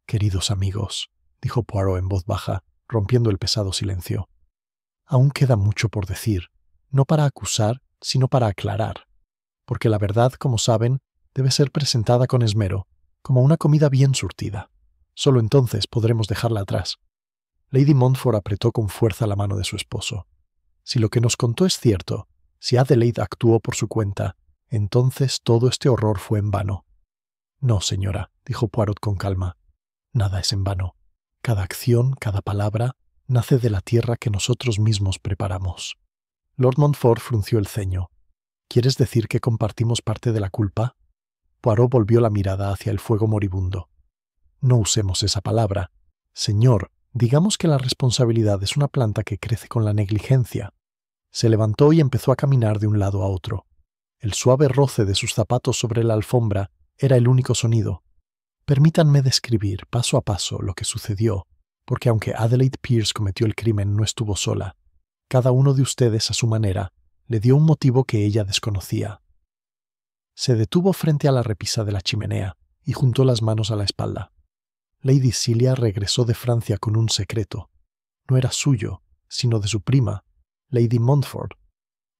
«Queridos amigos», dijo Poirot en voz baja, rompiendo el pesado silencio, «aún queda mucho por decir, no para acusar, sino para aclarar, porque la verdad, como saben, debe ser presentada con esmero, como una comida bien surtida. Solo entonces podremos dejarla atrás». Lady Montfort apretó con fuerza la mano de su esposo. «Si lo que nos contó es cierto, si Adelaide actuó por su cuenta, entonces todo este horror fue en vano». «No, señora», dijo Poirot con calma. «Nada es en vano. Cada acción, cada palabra, nace de la tierra que nosotros mismos preparamos». Lord Montfort frunció el ceño. «¿Quieres decir que compartimos parte de la culpa?» Poirot volvió la mirada hacia el fuego moribundo. «No usemos esa palabra. Señor, digamos que la responsabilidad es una planta que crece con la negligencia». Se levantó y empezó a caminar de un lado a otro. El suave roce de sus zapatos sobre la alfombra era el único sonido. «Permítanme describir paso a paso lo que sucedió, porque aunque Adelaide Pierce cometió el crimen, no estuvo sola. Cada uno de ustedes, a su manera, le dio un motivo que ella desconocía». Se detuvo frente a la repisa de la chimenea y juntó las manos a la espalda. Lady Celia regresó de Francia con un secreto. No era suyo, sino de su prima, Lady Montfort.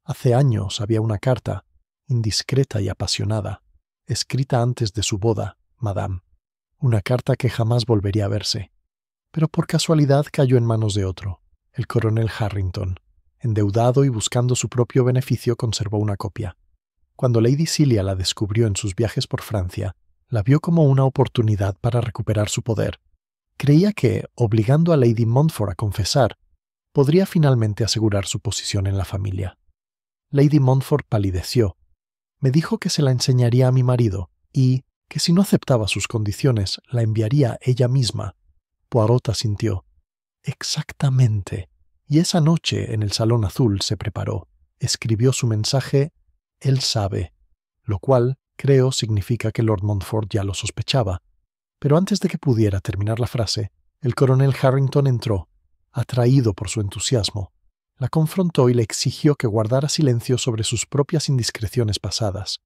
Hace años había una carta, indiscreta y apasionada, escrita antes de su boda, madame. Una carta que jamás volvería a verse. Pero por casualidad cayó en manos de otro, el coronel Harrington. Endeudado y buscando su propio beneficio, conservó una copia. Cuando Lady Celia la descubrió en sus viajes por Francia, la vio como una oportunidad para recuperar su poder. Creía que, obligando a Lady Montfort a confesar, podría finalmente asegurar su posición en la familia. Lady Montfort palideció. Me dijo que se la enseñaría a mi marido y que si no aceptaba sus condiciones la enviaría ella misma. Poirot asintió. Exactamente. Y esa noche en el Salón Azul se preparó. Escribió su mensaje «Él sabe», lo cual, creo, significa que Lord Montfort ya lo sospechaba. Pero antes de que pudiera terminar la frase, el coronel Harrington entró, atraído por su entusiasmo. La confrontó y le exigió que guardara silencio sobre sus propias indiscreciones pasadas.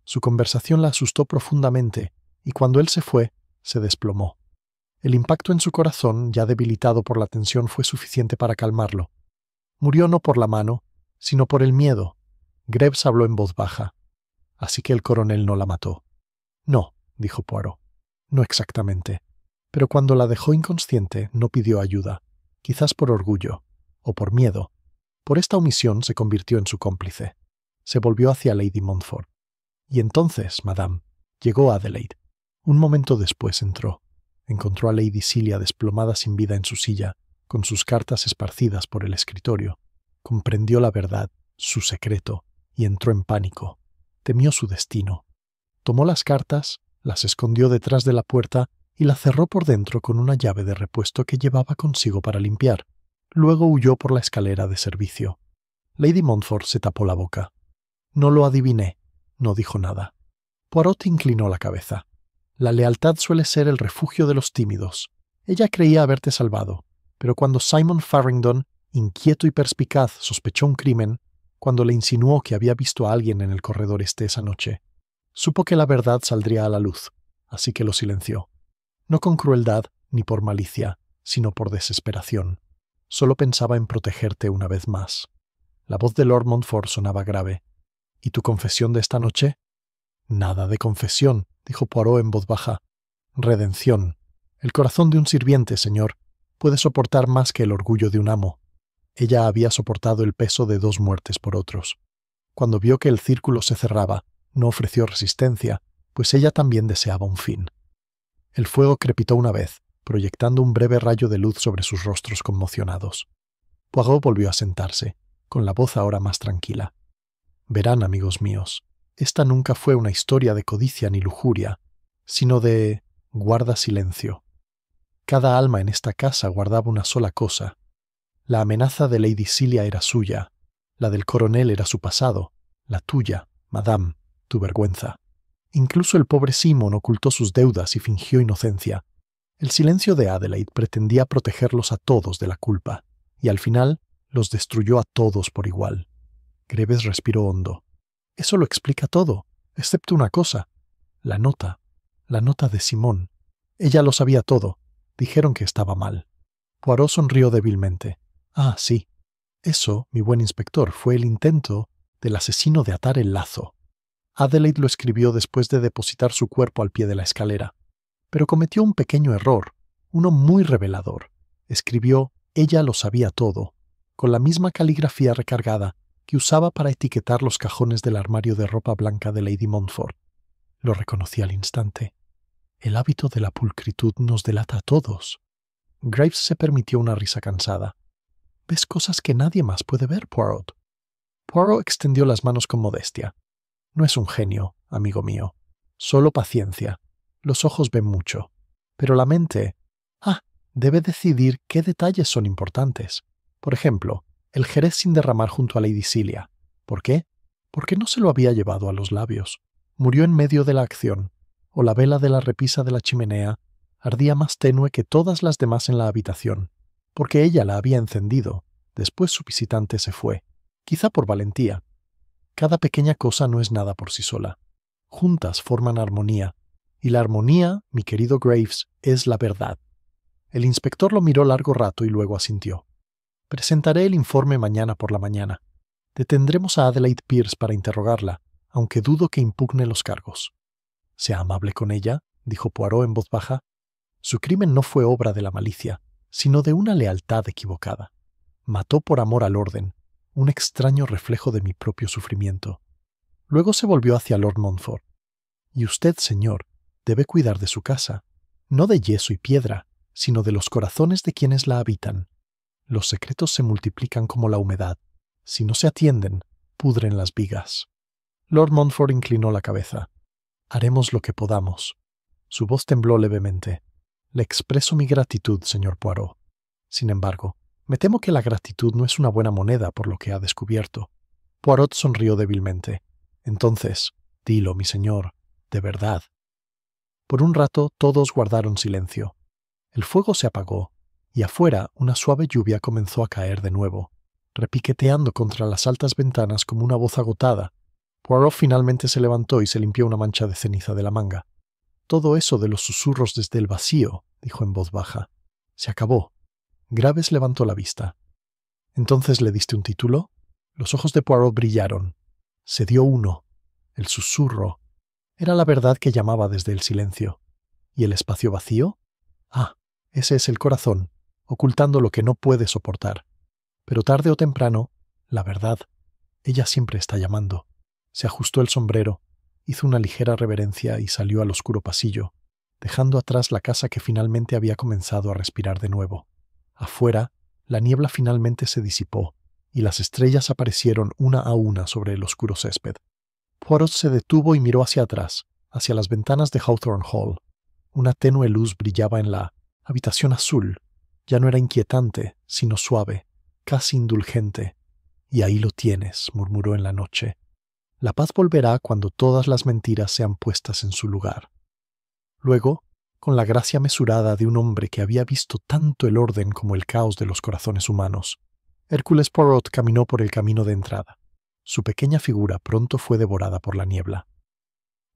Su conversación la asustó profundamente, y cuando él se fue, se desplomó. El impacto en su corazón, ya debilitado por la tensión, fue suficiente para calmarlo. Murió no por la mano, sino por el miedo. Greaves habló en voz baja. Así que el coronel no la mató. No, dijo Poirot. No exactamente. Pero cuando la dejó inconsciente, no pidió ayuda. Quizás por orgullo, o por miedo. Por esta omisión se convirtió en su cómplice. Se volvió hacia Lady Montfort. Y entonces, madame, llegó Adelaide. Un momento después entró. Encontró a Lady Celia desplomada sin vida en su silla, con sus cartas esparcidas por el escritorio. Comprendió la verdad, su secreto, y entró en pánico. Temió su destino. Tomó las cartas, las escondió detrás de la puerta y la cerró por dentro con una llave de repuesto que llevaba consigo para limpiar. Luego huyó por la escalera de servicio. Lady Montfort se tapó la boca. No lo adiviné. No dijo nada. Poirot inclinó la cabeza. La lealtad suele ser el refugio de los tímidos. Ella creía haberte salvado, pero cuando Simon Farrington, inquieto y perspicaz, sospechó un crimen, cuando le insinuó que había visto a alguien en el corredor este esa noche, supo que la verdad saldría a la luz, así que lo silenció. No con crueldad ni por malicia, sino por desesperación. Solo pensaba en protegerte una vez más. La voz de Lord Montfort sonaba grave. ¿Y tu confesión de esta noche? Nada de confesión, dijo Poirot en voz baja. Redención. El corazón de un sirviente, señor, puede soportar más que el orgullo de un amo. Ella había soportado el peso de 2 muertes por otros. Cuando vio que el círculo se cerraba, no ofreció resistencia, pues ella también deseaba un fin. El fuego crepitó una vez, proyectando un breve rayo de luz sobre sus rostros conmocionados. Poirot volvió a sentarse, con la voz ahora más tranquila. Verán, amigos míos, esta nunca fue una historia de codicia ni lujuria, sino de guarda silencio. Cada alma en esta casa guardaba una sola cosa. La amenaza de Lady Celia era suya, la del coronel era su pasado, la tuya, madame, tu vergüenza. Incluso el pobre Simon ocultó sus deudas y fingió inocencia. El silencio de Adelaide pretendía protegerlos a todos de la culpa, y al final los destruyó a todos por igual. Greaves respiró hondo. Eso lo explica todo, excepto una cosa. La nota de Simón. Ella lo sabía todo. Dijeron que estaba mal. Poirot sonrió débilmente. Ah, sí. Eso, mi buen inspector, fue el intento del asesino de atar el lazo. Adelaide lo escribió después de depositar su cuerpo al pie de la escalera. Pero cometió un pequeño error, uno muy revelador. Escribió «Ella lo sabía todo», con la misma caligrafía recargada que usaba para etiquetar los cajones del armario de ropa blanca de Lady Montfort. Lo reconocí al instante. El hábito de la pulcritud nos delata a todos. Graves se permitió una risa cansada. «Ves cosas que nadie más puede ver, Poirot». Poirot extendió las manos con modestia. «No es un genio, amigo mío. Solo paciencia. Los ojos ven mucho. Pero la mente... debe decidir qué detalles son importantes. Por ejemplo, el jerez sin derramar junto a Lady Celia. ¿Por qué? Porque no se lo había llevado a los labios. Murió en medio de la acción. O la vela de la repisa de la chimenea ardía más tenue que todas las demás en la habitación, porque ella la había encendido. Después su visitante se fue, quizá por valentía. Cada pequeña cosa no es nada por sí sola. Juntas forman armonía, y la armonía, mi querido Graves, es la verdad. El inspector lo miró largo rato y luego asintió. Presentaré el informe mañana por la mañana. Detendremos a Adelaide Pierce para interrogarla, aunque dudo que impugne los cargos. Sea amable con ella, dijo Poirot en voz baja. Su crimen no fue obra de la malicia, sino de una lealtad equivocada. Mató por amor al orden, un extraño reflejo de mi propio sufrimiento. Luego se volvió hacia Lord Montfort. «Y usted, señor, debe cuidar de su casa, no de yeso y piedra, sino de los corazones de quienes la habitan. Los secretos se multiplican como la humedad. Si no se atienden, pudren las vigas». Lord Montfort inclinó la cabeza. «Haremos lo que podamos». Su voz tembló levemente. «Le expreso mi gratitud, señor Poirot. Sin embargo, me temo que la gratitud no es una buena moneda por lo que ha descubierto». Poirot sonrió débilmente. «Entonces, dilo, mi señor, de verdad». Por un rato todos guardaron silencio. El fuego se apagó, y afuera una suave lluvia comenzó a caer de nuevo, repiqueteando contra las altas ventanas como una voz agotada. Poirot finalmente se levantó y se limpió una mancha de ceniza de la manga. «Todo eso de los susurros desde el vacío», dijo en voz baja, «se acabó». Graves levantó la vista. «¿Entonces le diste un título?» Los ojos de Poirot brillaron. Se dio uno. El susurro. Era la verdad que llamaba desde el silencio. ¿Y el espacio vacío? Ah, ese es el corazón, ocultando lo que no puede soportar. Pero tarde o temprano, la verdad, ella siempre está llamando. Se ajustó el sombrero, hizo una ligera reverencia y salió al oscuro pasillo, dejando atrás la casa que finalmente había comenzado a respirar de nuevo. Afuera, la niebla finalmente se disipó, y las estrellas aparecieron una a una sobre el oscuro césped. Poirot se detuvo y miró hacia atrás, hacia las ventanas de Hawthorne Hall. Una tenue luz brillaba en la habitación azul. Ya no era inquietante, sino suave, casi indulgente. «Y ahí lo tienes», murmuró en la noche. «La paz volverá cuando todas las mentiras sean puestas en su lugar». Luego, con la gracia mesurada de un hombre que había visto tanto el orden como el caos de los corazones humanos, Hércules Poirot caminó por el camino de entrada. Su pequeña figura pronto fue devorada por la niebla.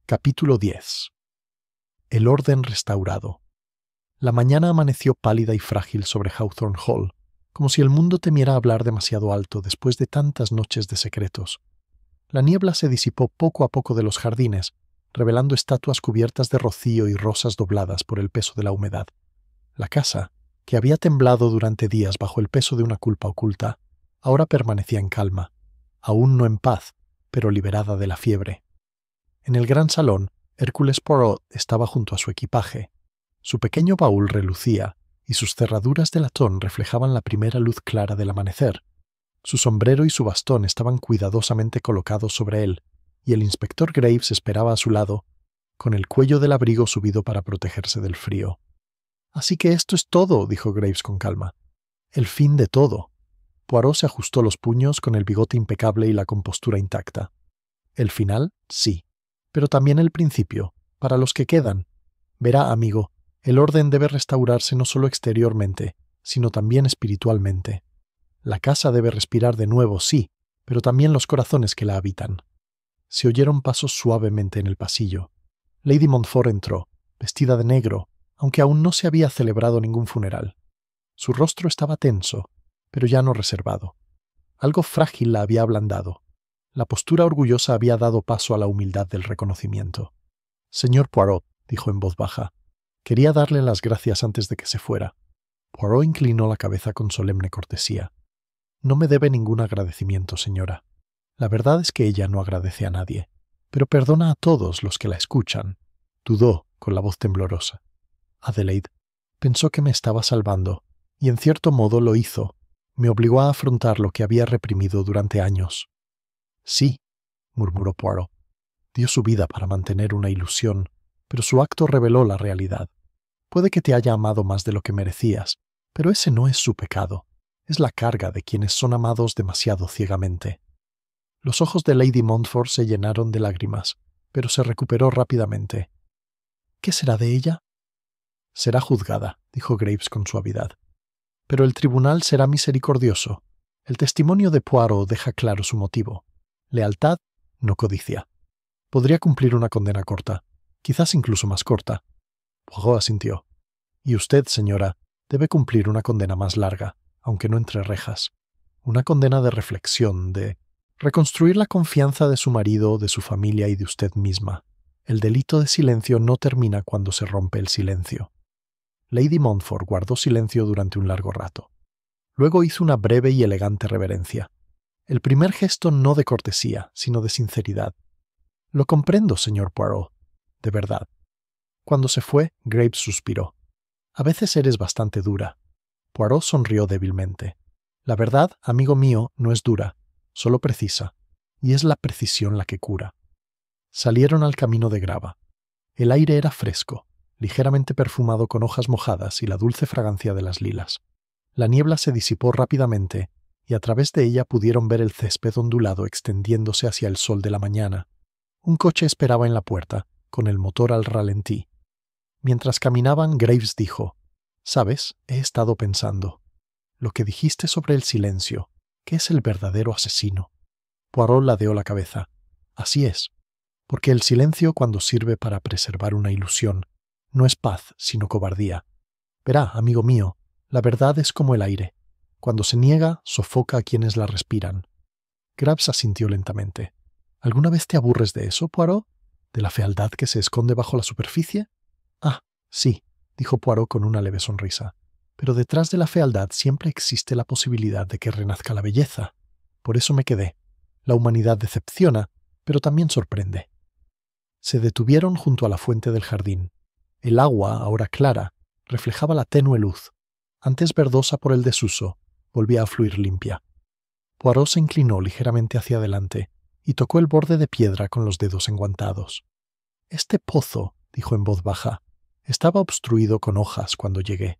Capítulo 10. El orden restaurado. La mañana amaneció pálida y frágil sobre Hawthorne Hall, como si el mundo temiera hablar demasiado alto después de tantas noches de secretos. La niebla se disipó poco a poco de los jardines, revelando estatuas cubiertas de rocío y rosas dobladas por el peso de la humedad. La casa, que había temblado durante días bajo el peso de una culpa oculta, ahora permanecía en calma, aún no en paz, pero liberada de la fiebre. En el gran salón, Hércules Poirot estaba junto a su equipaje. Su pequeño baúl relucía, y sus cerraduras de latón reflejaban la primera luz clara del amanecer. Su sombrero y su bastón estaban cuidadosamente colocados sobre él, y el inspector Graves esperaba a su lado, con el cuello del abrigo subido para protegerse del frío. «Así que esto es todo», dijo Graves con calma. «El fin de todo». Poirot se ajustó los puños con el bigote impecable y la compostura intacta. «El final, sí, pero también el principio, para los que quedan. Verá, amigo, el orden debe restaurarse no solo exteriormente, sino también espiritualmente. La casa debe respirar de nuevo, sí, pero también los corazones que la habitan». Se oyeron pasos suavemente en el pasillo. Lady Montfort entró, vestida de negro, aunque aún no se había celebrado ningún funeral. Su rostro estaba tenso, pero ya no reservado. Algo frágil la había ablandado. La postura orgullosa había dado paso a la humildad del reconocimiento. «Señor Poirot», dijo en voz baja, «quería darle las gracias antes de que se fuera». Poirot inclinó la cabeza con solemne cortesía. «No me debe ningún agradecimiento, señora. La verdad es que ella no agradece a nadie, pero perdona a todos los que la escuchan». Dudó, con la voz temblorosa. Adelaide pensó que me estaba salvando, y en cierto modo lo hizo. Me obligó a afrontar lo que había reprimido durante años. «Sí», murmuró Poirot. «Dio su vida para mantener una ilusión, pero su acto reveló la realidad. Puede que te haya amado más de lo que merecías, pero ese no es su pecado. Es la carga de quienes son amados demasiado ciegamente». Los ojos de Lady Montfort se llenaron de lágrimas, pero se recuperó rápidamente. «¿Qué será de ella?» «Será juzgada», dijo Graves con suavidad. «Pero el tribunal será misericordioso. El testimonio de Poirot deja claro su motivo. Lealtad, no codicia. Podría cumplir una condena corta, quizás incluso más corta». Poirot asintió. «Y usted, señora, debe cumplir una condena más larga, aunque no entre rejas. Una condena de reflexión, de reconstruir la confianza de su marido, de su familia y de usted misma. El delito de silencio no termina cuando se rompe el silencio». Lady Montfort guardó silencio durante un largo rato. Luego hizo una breve y elegante reverencia. El primer gesto no de cortesía, sino de sinceridad. Lo comprendo, señor Poirot. De verdad. Cuando se fue, Graves suspiró. A veces eres bastante dura. Poirot sonrió débilmente. La verdad, amigo mío, no es dura, solo precisa, y es la precisión la que cura. Salieron al camino de grava. El aire era fresco, ligeramente perfumado con hojas mojadas y la dulce fragancia de las lilas. La niebla se disipó rápidamente, y a través de ella pudieron ver el césped ondulado extendiéndose hacia el sol de la mañana. Un coche esperaba en la puerta, con el motor al ralentí. Mientras caminaban, Graves dijo: «¿Sabes? He estado pensando. Lo que dijiste sobre el silencio, ¿qué es el verdadero asesino?» Poirot ladeó la cabeza. «Así es. Porque el silencio, cuando sirve para preservar una ilusión, no es paz, sino cobardía. Verá, amigo mío, la verdad es como el aire. Cuando se niega, sofoca a quienes la respiran». Graves asintió lentamente. «¿Alguna vez te aburres de eso, Poirot? ¿De la fealdad que se esconde bajo la superficie?» «Ah, sí», dijo Poirot con una leve sonrisa. «Pero detrás de la fealdad siempre existe la posibilidad de que renazca la belleza. Por eso me quedé. La humanidad decepciona, pero también sorprende». Se detuvieron junto a la fuente del jardín. El agua, ahora clara, reflejaba la tenue luz. Antes verdosa por el desuso, volvía a fluir limpia. Poirot se inclinó ligeramente hacia adelante y tocó el borde de piedra con los dedos enguantados. «Este pozo», dijo en voz baja, «estaba obstruido con hojas cuando llegué.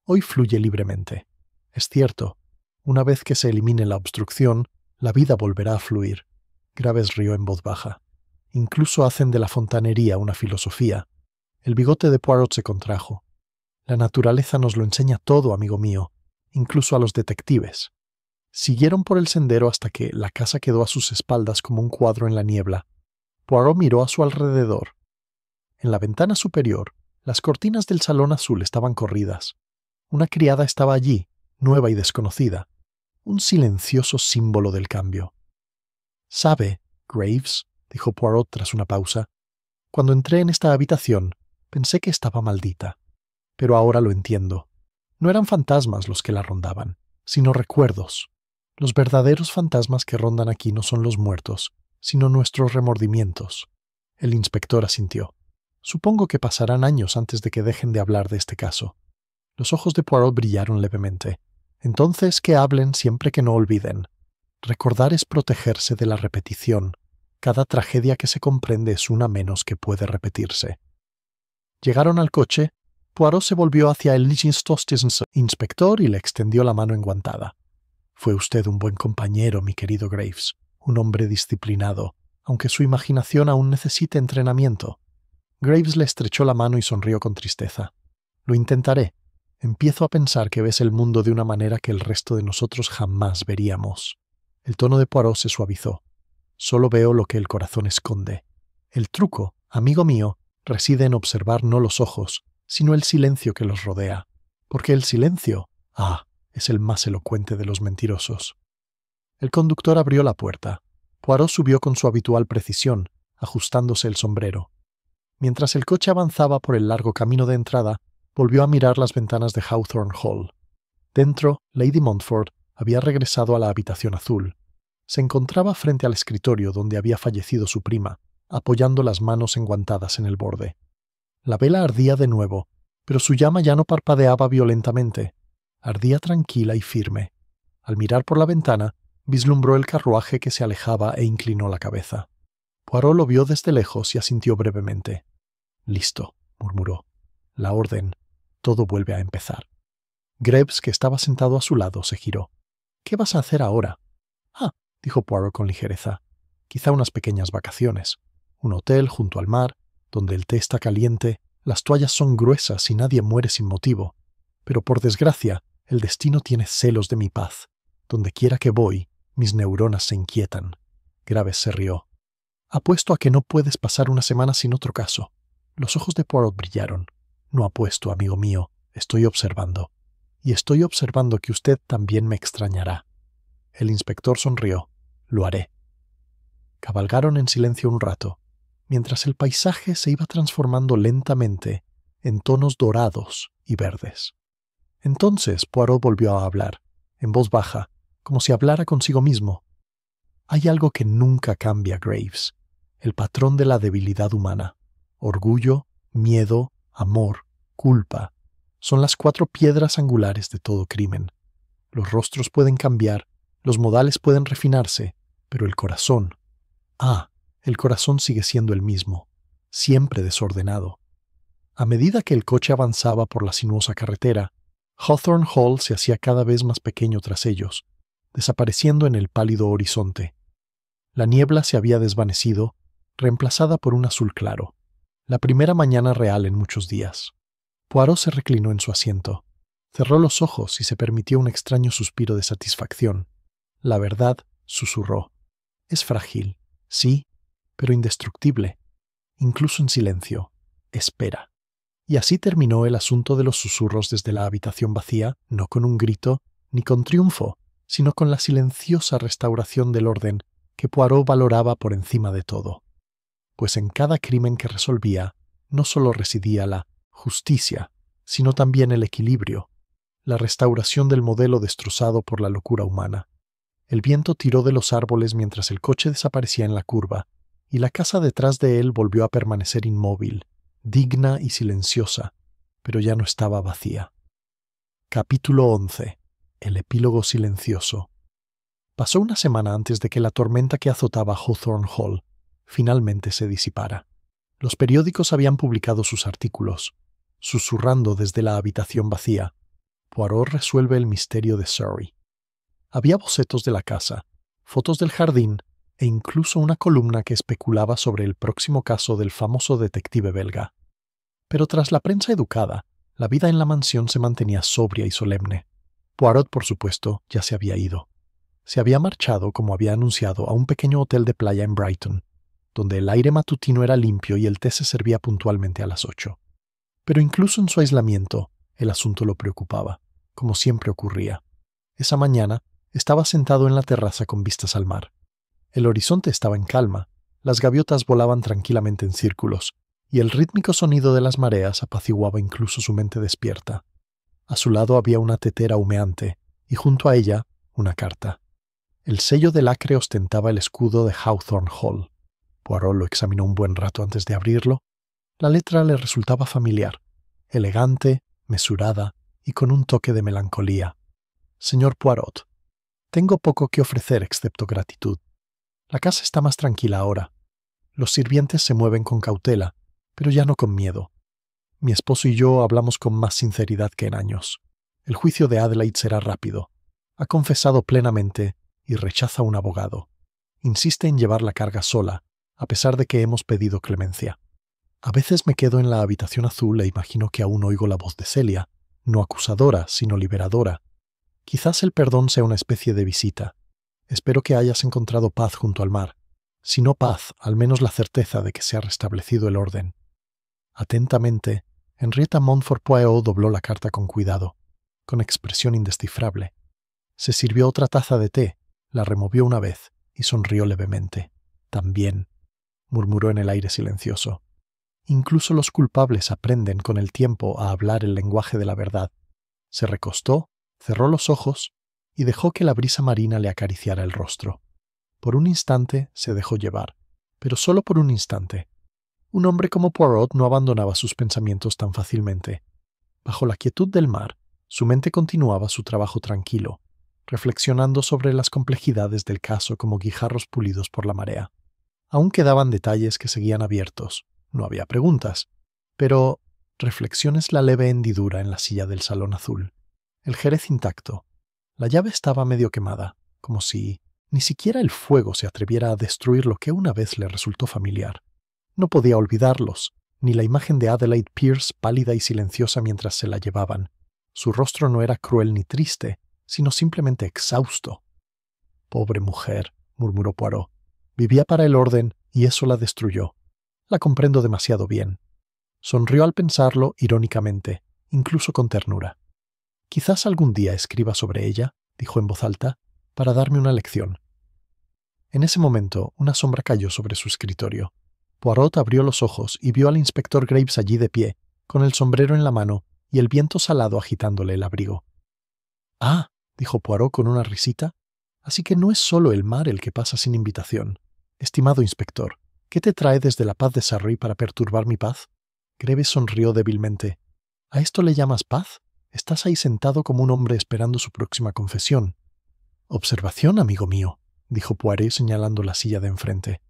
Hoy fluye libremente. Es cierto, una vez que se elimine la obstrucción, la vida volverá a fluir». Graves rió en voz baja. «Incluso hacen de la fontanería una filosofía». El bigote de Poirot se contrajo. «La naturaleza nos lo enseña todo, amigo mío, incluso a los detectives». Siguieron por el sendero hasta que la casa quedó a sus espaldas como un cuadro en la niebla. Poirot miró a su alrededor. En la ventana superior, las cortinas del salón azul estaban corridas. Una criada estaba allí, nueva y desconocida, un silencioso símbolo del cambio. «¿Sabe, Graves?», dijo Poirot tras una pausa, «cuando entré en esta habitación, pensé que estaba maldita. Pero ahora lo entiendo. No eran fantasmas los que la rondaban, sino recuerdos. Los verdaderos fantasmas que rondan aquí no son los muertos, sino nuestros remordimientos». El inspector asintió. «Supongo que pasarán años antes de que dejen de hablar de este caso». Los ojos de Poirot brillaron levemente. «Entonces que hablen siempre que no olviden. Recordar es protegerse de la repetición. Cada tragedia que se comprende es una menos que puede repetirse». Llegaron al coche. Poirot se volvió hacia el inspector y le extendió la mano enguantada. «Fue usted un buen compañero, mi querido Graves, un hombre disciplinado, aunque su imaginación aún necesite entrenamiento». Graves le estrechó la mano y sonrió con tristeza. «Lo intentaré. Empiezo a pensar que ves el mundo de una manera que el resto de nosotros jamás veríamos». El tono de Poirot se suavizó. «Solo veo lo que el corazón esconde. El truco, amigo mío, reside en observar no los ojos, sino el silencio que los rodea. Porque el silencio, es el más elocuente de los mentirosos». El conductor abrió la puerta. Poirot subió con su habitual precisión, ajustándose el sombrero. Mientras el coche avanzaba por el largo camino de entrada, volvió a mirar las ventanas de Hawthorne Hall. Dentro, Lady Montfort había regresado a la habitación azul. Se encontraba frente al escritorio donde había fallecido su prima, apoyando las manos enguantadas en el borde. La vela ardía de nuevo, pero su llama ya no parpadeaba violentamente. Ardía tranquila y firme. Al mirar por la ventana, vislumbró el carruaje que se alejaba e inclinó la cabeza. Poirot lo vio desde lejos y asintió brevemente. «Listo», murmuró. «La orden. Todo vuelve a empezar». Graves, que estaba sentado a su lado, se giró. «¿Qué vas a hacer ahora?» dijo Poirot con ligereza. «Quizá unas pequeñas vacaciones. Un hotel junto al mar, donde el té está caliente, las toallas son gruesas y nadie muere sin motivo. Pero por desgracia, el destino tiene celos de mi paz. Donde quiera que voy, mis neuronas se inquietan». Graves se rió. «Apuesto a que no puedes pasar una semana sin otro caso». Los ojos de Poirot brillaron. «No apuesto, amigo mío. Estoy observando. Y estoy observando que usted también me extrañará». El inspector sonrió. «Lo haré». Cabalgaron en silencio un rato, mientras el paisaje se iba transformando lentamente en tonos dorados y verdes. Entonces Poirot volvió a hablar, en voz baja, como si hablara consigo mismo. «Hay algo que nunca cambia, Graves. el patrón de la debilidad humana. Orgullo, miedo, amor, culpa. Son las 4 piedras angulares de todo crimen. Los rostros pueden cambiar, los modales pueden refinarse, pero el corazón... el corazón sigue siendo el mismo, siempre desordenado. A medida que el coche avanzaba por la sinuosa carretera, Hawthorne Hall se hacía cada vez más pequeño tras ellos, desapareciendo en el pálido horizonte. La niebla se había desvanecido, reemplazada por un azul claro. La primera mañana real en muchos días. Poirot se reclinó en su asiento. Cerró los ojos y se permitió un extraño suspiro de satisfacción. La verdad, susurró. Es frágil, sí, pero indestructible. Incluso en silencio. Espera. Y así terminó el asunto de los susurros desde la habitación vacía, no con un grito, ni con triunfo, sino con la silenciosa restauración del orden que Poirot valoraba por encima de todo. Pues en cada crimen que resolvía no solo residía la justicia, sino también el equilibrio, la restauración del modelo destrozado por la locura humana. El viento tiró de los árboles mientras el coche desaparecía en la curva, y la casa detrás de él volvió a permanecer inmóvil, digna y silenciosa, pero ya no estaba vacía. Capítulo 11. El epílogo silencioso. Pasó una semana antes de que la tormenta que azotaba Hawthorne Hall finalmente se disipara. Los periódicos habían publicado sus artículos, susurrando desde la habitación vacía. Poirot resuelve el misterio de Surrey. Había bocetos de la casa, fotos del jardín e incluso una columna que especulaba sobre el próximo caso del famoso detective belga. Pero tras la prensa educada, la vida en la mansión se mantenía sobria y solemne. Poirot, por supuesto, ya se había ido. Se había marchado, como había anunciado, a un pequeño hotel de playa en Brighton, donde el aire matutino era limpio y el té se servía puntualmente a las 8. Pero incluso en su aislamiento, el asunto lo preocupaba, como siempre ocurría. Esa mañana estaba sentado en la terraza con vistas al mar. El horizonte estaba en calma, las gaviotas volaban tranquilamente en círculos, y el rítmico sonido de las mareas apaciguaba incluso su mente despierta. A su lado había una tetera humeante, y junto a ella, una carta. El sello de lacre ostentaba el escudo de Hawthorne Hall. Poirot lo examinó un buen rato antes de abrirlo. La letra le resultaba familiar, elegante, mesurada y con un toque de melancolía. Señor Poirot, tengo poco que ofrecer excepto gratitud. La casa está más tranquila ahora. Los sirvientes se mueven con cautela, pero ya no con miedo. Mi esposo y yo hablamos con más sinceridad que en años. El juicio de Adelaide será rápido. Ha confesado plenamente y rechaza un abogado. Insiste en llevar la carga sola, a pesar de que hemos pedido clemencia. A veces me quedo en la habitación azul e imagino que aún oigo la voz de Celia, no acusadora, sino liberadora. Quizás el perdón sea una especie de visita. Espero que hayas encontrado paz junto al mar. Si no paz, al menos la certeza de que se ha restablecido el orden. Atentamente, Henrietta Montfort Poirot dobló la carta con cuidado, con expresión indescifrable. Se sirvió otra taza de té, la removió una vez y sonrió levemente. También, murmuró en el aire silencioso. Incluso los culpables aprenden con el tiempo a hablar el lenguaje de la verdad. Se recostó, cerró los ojos y dejó que la brisa marina le acariciara el rostro. Por un instante se dejó llevar, pero solo por un instante. Un hombre como Poirot no abandonaba sus pensamientos tan fácilmente. Bajo la quietud del mar, su mente continuaba su trabajo tranquilo, reflexionando sobre las complejidades del caso como guijarros pulidos por la marea. Aún quedaban detalles que seguían abiertos. No había preguntas, pero reflexiones la leve hendidura en la silla del salón azul. El jerez intacto. La llave estaba medio quemada, como si ni siquiera el fuego se atreviera a destruir lo que una vez le resultó familiar. No podía olvidarlos, ni la imagen de Adelaide Pierce pálida y silenciosa mientras se la llevaban. Su rostro no era cruel ni triste, sino simplemente exhausto. «Pobre mujer», murmuró Poirot. «Vivía para el orden y eso la destruyó. La comprendo demasiado bien». Sonrió al pensarlo irónicamente, incluso con ternura. «Quizás algún día escriba sobre ella», dijo en voz alta, «para darme una lección». En ese momento, una sombra cayó sobre su escritorio. Poirot abrió los ojos y vio al inspector Graves allí de pie, con el sombrero en la mano y el viento salado agitándole el abrigo. «Ah», dijo Poirot con una risita, «así que no es solo el mar el que pasa sin invitación. Estimado inspector, ¿Qué te trae desde la paz de Surrey para perturbar mi paz? Graves sonrió débilmente. ¿A esto le llamas paz? Estás ahí sentado como un hombre esperando su próxima confesión. Observación, amigo mío, dijo Poirot señalando la silla de enfrente.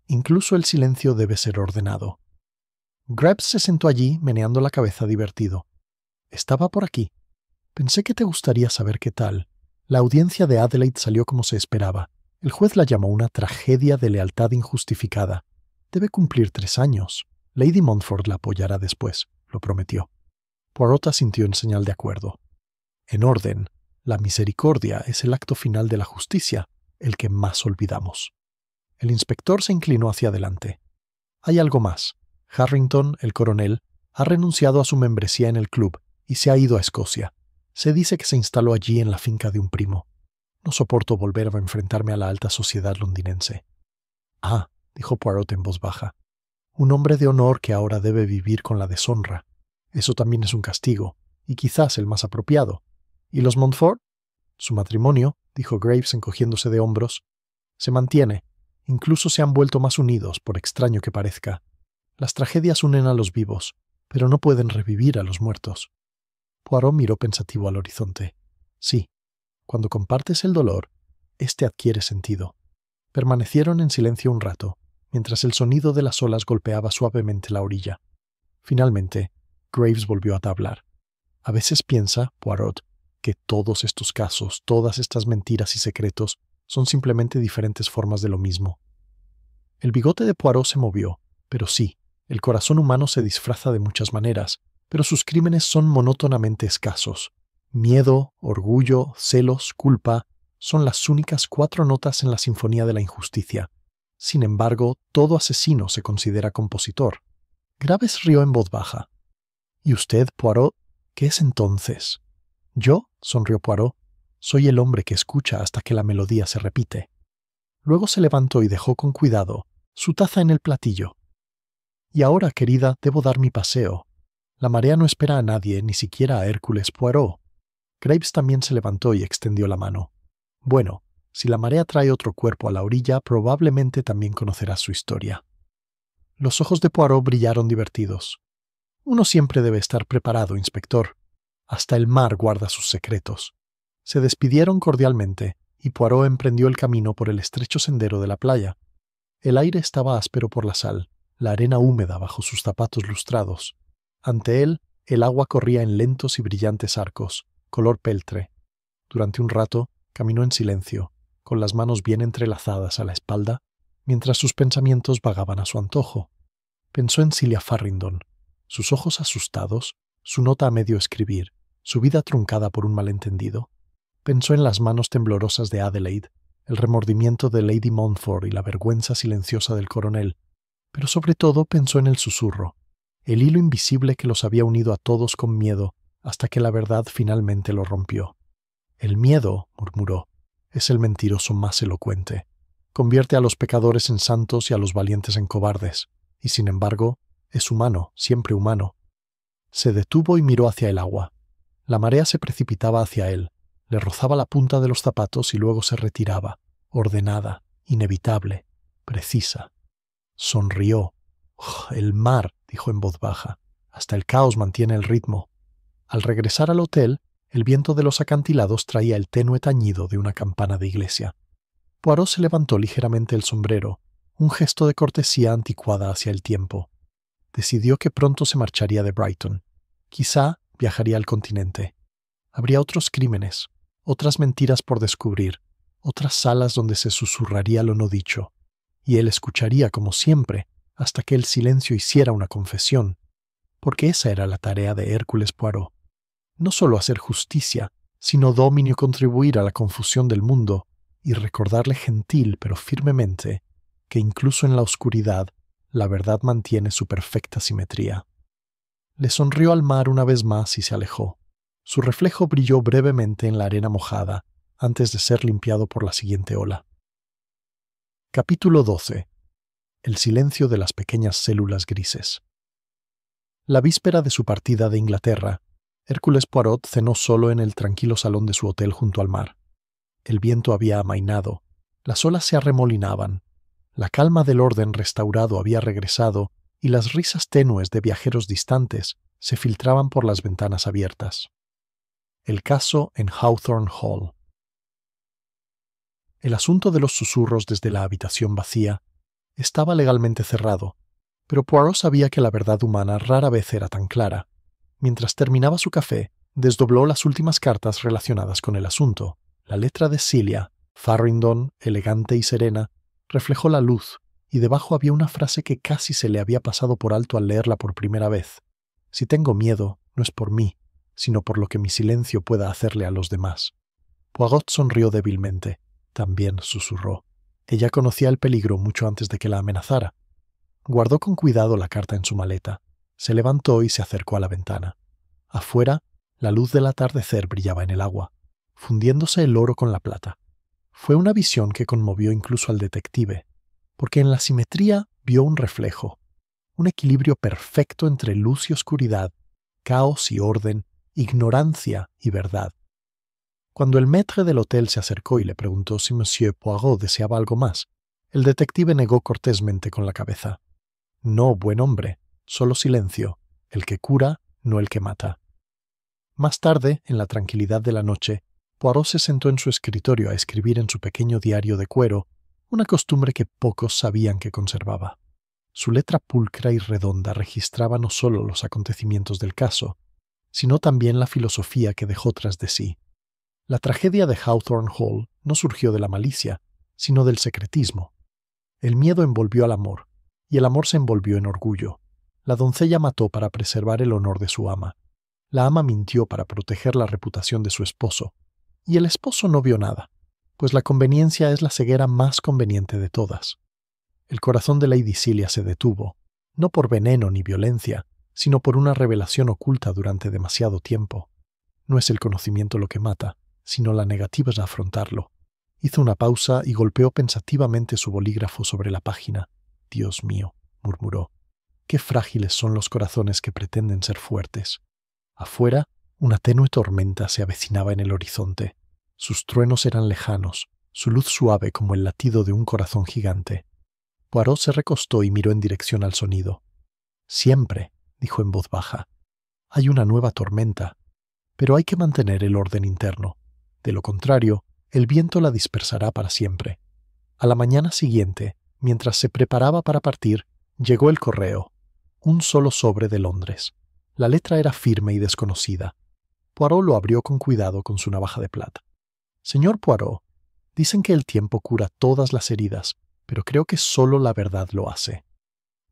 Incluso el silencio debe ser ordenado. Graves se sentó allí, meneando la cabeza divertido. Estaba por aquí. Pensé que te gustaría saber qué tal. La audiencia de Adelaide salió como se esperaba. El juez la llamó una tragedia de lealtad injustificada. Debe cumplir 3 años. Lady Montfort la apoyará después, lo prometió. Poirot asintió en señal de acuerdo. En orden, la misericordia es el acto final de la justicia, el que más olvidamos. El inspector se inclinó hacia adelante. Hay algo más. Harrington, el coronel, ha renunciado a su membresía en el club y se ha ido a Escocia. Se dice que se instaló allí en la finca de un primo. No soporto volver a enfrentarme a la alta sociedad londinense. Ah, dijo Poirot en voz baja. Un hombre de honor que ahora debe vivir con la deshonra. Eso también es un castigo, y quizás el más apropiado. ¿Y los Montfort? Su matrimonio, dijo Graves encogiéndose de hombros, se mantiene. Incluso se han vuelto más unidos, por extraño que parezca. Las tragedias unen a los vivos, pero no pueden revivir a los muertos. Poirot miró pensativo al horizonte. Sí, cuando compartes el dolor, éste adquiere sentido. Permanecieron en silencio un rato, mientras el sonido de las olas golpeaba suavemente la orilla. Finalmente, Graves volvió a hablar. A veces piensa, Poirot, que todos estos casos, todas estas mentiras y secretos, son simplemente diferentes formas de lo mismo. El bigote de Poirot se movió, pero sí, el corazón humano se disfraza de muchas maneras, pero sus crímenes son monótonamente escasos. Miedo, orgullo, celos, culpa, son las únicas 4 notas en la sinfonía de la injusticia. Sin embargo, todo asesino se considera compositor. Graves rió en voz baja. ¿Y usted, Poirot, qué es entonces? Yo, sonrió Poirot, soy el hombre que escucha hasta que la melodía se repite. Luego se levantó y dejó con cuidado su taza en el platillo. Y ahora, querida, debo dar mi paseo. La marea no espera a nadie, ni siquiera a Hércules Poirot. Graves también se levantó y extendió la mano. Bueno, si la marea trae otro cuerpo a la orilla, probablemente también conocerás su historia. Los ojos de Poirot brillaron divertidos. Uno siempre debe estar preparado, inspector. Hasta el mar guarda sus secretos. Se despidieron cordialmente, y Poirot emprendió el camino por el estrecho sendero de la playa. El aire estaba áspero por la sal, la arena húmeda bajo sus zapatos lustrados. Ante él, el agua corría en lentos y brillantes arcos, color peltre. Durante un rato, caminó en silencio, con las manos bien entrelazadas a la espalda, mientras sus pensamientos vagaban a su antojo. Pensó en Celia Farrington, sus ojos asustados, su nota a medio escribir, su vida truncada por un malentendido. Pensó en las manos temblorosas de Adelaide, el remordimiento de Lady Montfort y la vergüenza silenciosa del coronel, pero sobre todo pensó en el susurro, el hilo invisible que los había unido a todos con miedo hasta que la verdad finalmente lo rompió. El miedo, murmuró, es el mentiroso más elocuente. Convierte a los pecadores en santos y a los valientes en cobardes, y sin embargo, es humano, siempre humano. Se detuvo y miró hacia el agua. La marea se precipitaba hacia él, le rozaba la punta de los zapatos y luego se retiraba, ordenada, inevitable, precisa. Sonrió. «Oh, el mar», dijo en voz baja. «Hasta el caos mantiene el ritmo». Al regresar al hotel, el viento de los acantilados traía el tenue tañido de una campana de iglesia. Poirot se levantó ligeramente el sombrero, un gesto de cortesía anticuada hacia el tiempo. Decidió que pronto se marcharía de Brighton. Quizá viajaría al continente. Habría otros crímenes, otras mentiras por descubrir, otras salas donde se susurraría lo no dicho, y él escucharía como siempre hasta que el silencio hiciera una confesión, porque esa era la tarea de Hércules Poirot. No solo hacer justicia, sino dominio contribuir a la confusión del mundo y recordarle gentil pero firmemente que incluso en la oscuridad la verdad mantiene su perfecta simetría. Le sonrió al mar una vez más y se alejó. Su reflejo brilló brevemente en la arena mojada antes de ser limpiado por la siguiente ola. Capítulo 12. El silencio de las pequeñas células grises. La víspera de su partida de Inglaterra, Hércules Poirot cenó solo en el tranquilo salón de su hotel junto al mar. El viento había amainado, las olas se arremolinaban, La calma del orden restaurado había regresado y las risas tenues de viajeros distantes se filtraban por las ventanas abiertas. El caso en Hawthorne Hall. El asunto de los susurros desde la habitación vacía estaba legalmente cerrado, pero Poirot sabía que la verdad humana rara vez era tan clara. Mientras terminaba su café, desdobló las últimas cartas relacionadas con el asunto. La letra de Celia, Farringdon, elegante y serena, reflejó la luz, y debajo había una frase que casi se le había pasado por alto al leerla por primera vez. Si tengo miedo, no es por mí, sino por lo que mi silencio pueda hacerle a los demás. Poirot sonrió débilmente. También susurró. Ella conocía el peligro mucho antes de que la amenazara. Guardó con cuidado la carta en su maleta. Se levantó y se acercó a la ventana. Afuera, la luz del atardecer brillaba en el agua, fundiéndose el oro con la plata. Fue una visión que conmovió incluso al detective, porque en la simetría vio un reflejo, un equilibrio perfecto entre luz y oscuridad, caos y orden, ignorancia y verdad. Cuando el maître del hotel se acercó y le preguntó si Monsieur Poirot deseaba algo más, el detective negó cortésmente con la cabeza. No, buen hombre, solo silencio, el que cura, no el que mata. Más tarde, en la tranquilidad de la noche, Poirot se sentó en su escritorio a escribir en su pequeño diario de cuero, una costumbre que pocos sabían que conservaba. Su letra pulcra y redonda registraba no solo los acontecimientos del caso, sino también la filosofía que dejó tras de sí. La tragedia de Hawthorne Hall no surgió de la malicia, sino del secretismo. El miedo envolvió al amor, y el amor se envolvió en orgullo. La doncella mató para preservar el honor de su ama. La ama mintió para proteger la reputación de su esposo, y el esposo no vio nada, pues la conveniencia es la ceguera más conveniente de todas. El corazón de Lady Celia se detuvo, no por veneno ni violencia, sino por una revelación oculta durante demasiado tiempo. No es el conocimiento lo que mata, sino la negativa a afrontarlo. Hizo una pausa y golpeó pensativamente su bolígrafo sobre la página. «Dios mío», murmuró, «qué frágiles son los corazones que pretenden ser fuertes». Afuera, una tenue tormenta se avecinaba en el horizonte. Sus truenos eran lejanos, su luz suave como el latido de un corazón gigante. Poirot se recostó y miró en dirección al sonido. «Siempre», dijo en voz baja, «hay una nueva tormenta, pero hay que mantener el orden interno. De lo contrario, el viento la dispersará para siempre». A la mañana siguiente, mientras se preparaba para partir, llegó el correo. Un solo sobre de Londres. La letra era firme y desconocida. Poirot lo abrió con cuidado con su navaja de plata. «Señor Poirot, dicen que el tiempo cura todas las heridas, pero creo que solo la verdad lo hace.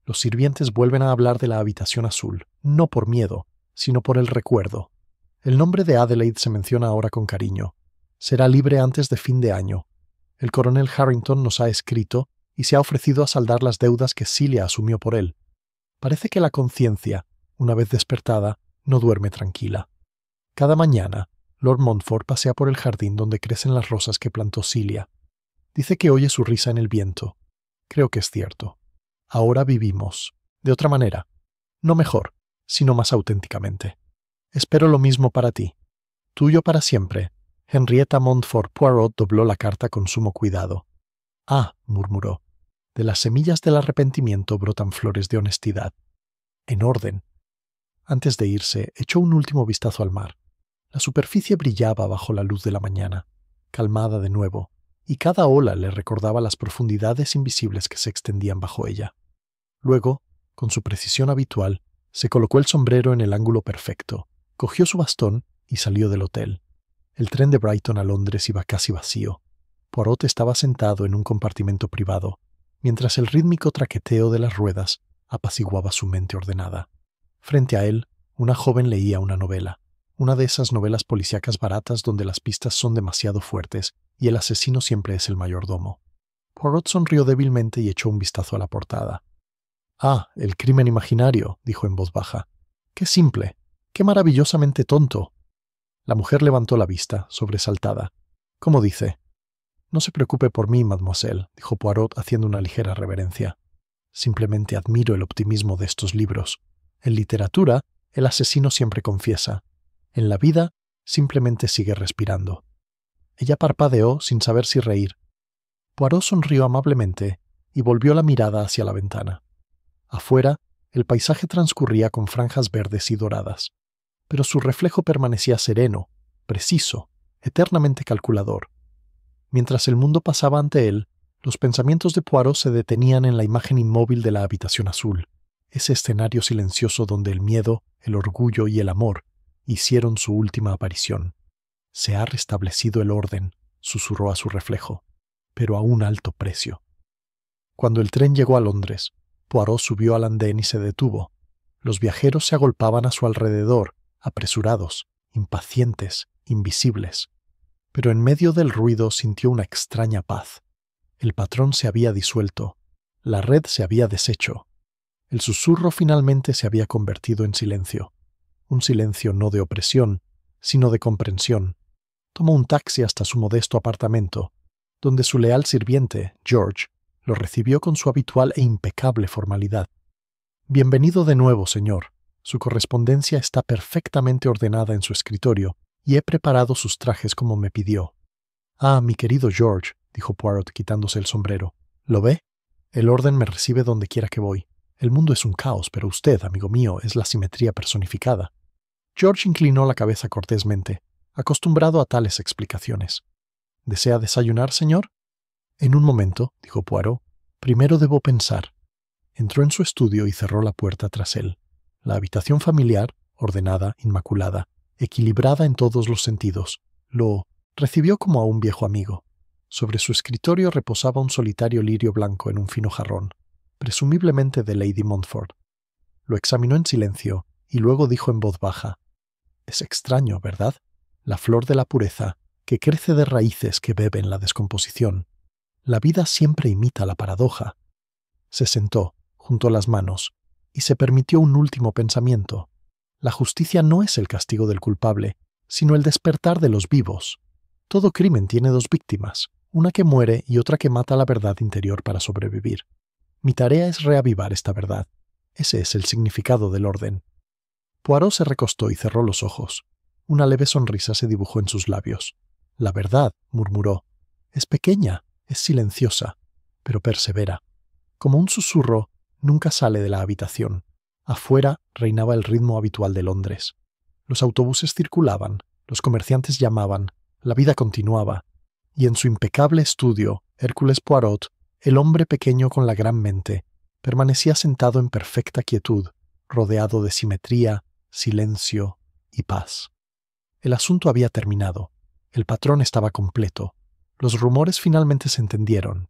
Los sirvientes vuelven a hablar de la habitación azul, no por miedo, sino por el recuerdo. El nombre de Adelaide se menciona ahora con cariño. Será libre antes de fin de año. El coronel Harrington nos ha escrito y se ha ofrecido a saldar las deudas que Celia asumió por él. Parece que la conciencia, una vez despertada, no duerme tranquila. Cada mañana, Lord Montfort pasea por el jardín donde crecen las rosas que plantó Celia. Dice que oye su risa en el viento. Creo que es cierto. Ahora vivimos, de otra manera, no mejor, sino más auténticamente. Espero lo mismo para ti. Tuyo para siempre, Henrietta Montfort. Poirot dobló la carta con sumo cuidado. «Ah», murmuró, «de las semillas del arrepentimiento brotan flores de honestidad. En orden». Antes de irse, echó un último vistazo al mar. La superficie brillaba bajo la luz de la mañana, calmada de nuevo, y cada ola le recordaba las profundidades invisibles que se extendían bajo ella. Luego, con su precisión habitual, se colocó el sombrero en el ángulo perfecto, cogió su bastón y salió del hotel. El tren de Brighton a Londres iba casi vacío. Poirot estaba sentado en un compartimento privado, mientras el rítmico traqueteo de las ruedas apaciguaba su mente ordenada. Frente a él, una joven leía una novela, una de esas novelas policíacas baratas donde las pistas son demasiado fuertes y el asesino siempre es el mayordomo. Poirot sonrió débilmente y echó un vistazo a la portada. «Ah, el crimen imaginario», dijo en voz baja. «Qué simple, qué maravillosamente tonto». La mujer levantó la vista, sobresaltada. «¿Cómo dice?» «No se preocupe por mí, mademoiselle», dijo Poirot haciendo una ligera reverencia. «Simplemente admiro el optimismo de estos libros. En literatura, el asesino siempre confiesa. En la vida, simplemente sigue respirando». Ella parpadeó sin saber si reír. Poirot sonrió amablemente y volvió la mirada hacia la ventana. Afuera, el paisaje transcurría con franjas verdes y doradas, pero su reflejo permanecía sereno, preciso, eternamente calculador. Mientras el mundo pasaba ante él, los pensamientos de Poirot se detenían en la imagen inmóvil de la habitación azul, ese escenario silencioso donde el miedo, el orgullo y el amor hicieron su última aparición. «Se ha restablecido el orden», susurró a su reflejo, «pero a un alto precio». Cuando el tren llegó a Londres, Poirot subió al andén y se detuvo. Los viajeros se agolpaban a su alrededor, apresurados, impacientes, invisibles. Pero en medio del ruido sintió una extraña paz. El patrón se había disuelto. La red se había deshecho. El susurro finalmente se había convertido en silencio. Un silencio no de opresión, sino de comprensión. Tomó un taxi hasta su modesto apartamento, donde su leal sirviente, George, lo recibió con su habitual e impecable formalidad. «Bienvenido de nuevo, señor. Su correspondencia está perfectamente ordenada en su escritorio, y he preparado sus trajes como me pidió». «Ah, mi querido George», dijo Poirot quitándose el sombrero. «¿Lo ve? El orden me recibe donde quiera que voy. El mundo es un caos, pero usted, amigo mío, es la simetría personificada». George inclinó la cabeza cortésmente, acostumbrado a tales explicaciones. «¿Desea desayunar, señor?» «En un momento», dijo Poirot. «Primero debo pensar». Entró en su estudio y cerró la puerta tras él. La habitación familiar, ordenada, inmaculada, equilibrada en todos los sentidos, lo recibió como a un viejo amigo. Sobre su escritorio reposaba un solitario lirio blanco en un fino jarrón, presumiblemente de Lady Montfort. Lo examinó en silencio y luego dijo en voz baja: «Es extraño, ¿verdad? La flor de la pureza, que crece de raíces que beben la descomposición. La vida siempre imita la paradoja». Se sentó, juntó las manos, y se permitió un último pensamiento. La justicia no es el castigo del culpable, sino el despertar de los vivos. Todo crimen tiene dos víctimas, una que muere y otra que mata la verdad interior para sobrevivir. Mi tarea es reavivar esta verdad. Ese es el significado del orden. Poirot se recostó y cerró los ojos. Una leve sonrisa se dibujó en sus labios. «La verdad», murmuró, «es pequeña, es silenciosa, pero persevera». Como un susurro, nunca sale de la habitación. Afuera reinaba el ritmo habitual de Londres. Los autobuses circulaban, los comerciantes llamaban, la vida continuaba. Y en su impecable estudio, Hércules Poirot, el hombre pequeño con la gran mente, permanecía sentado en perfecta quietud, rodeado de simetría, silencio y paz. El asunto había terminado. El patrón estaba completo. Los rumores finalmente se entendieron.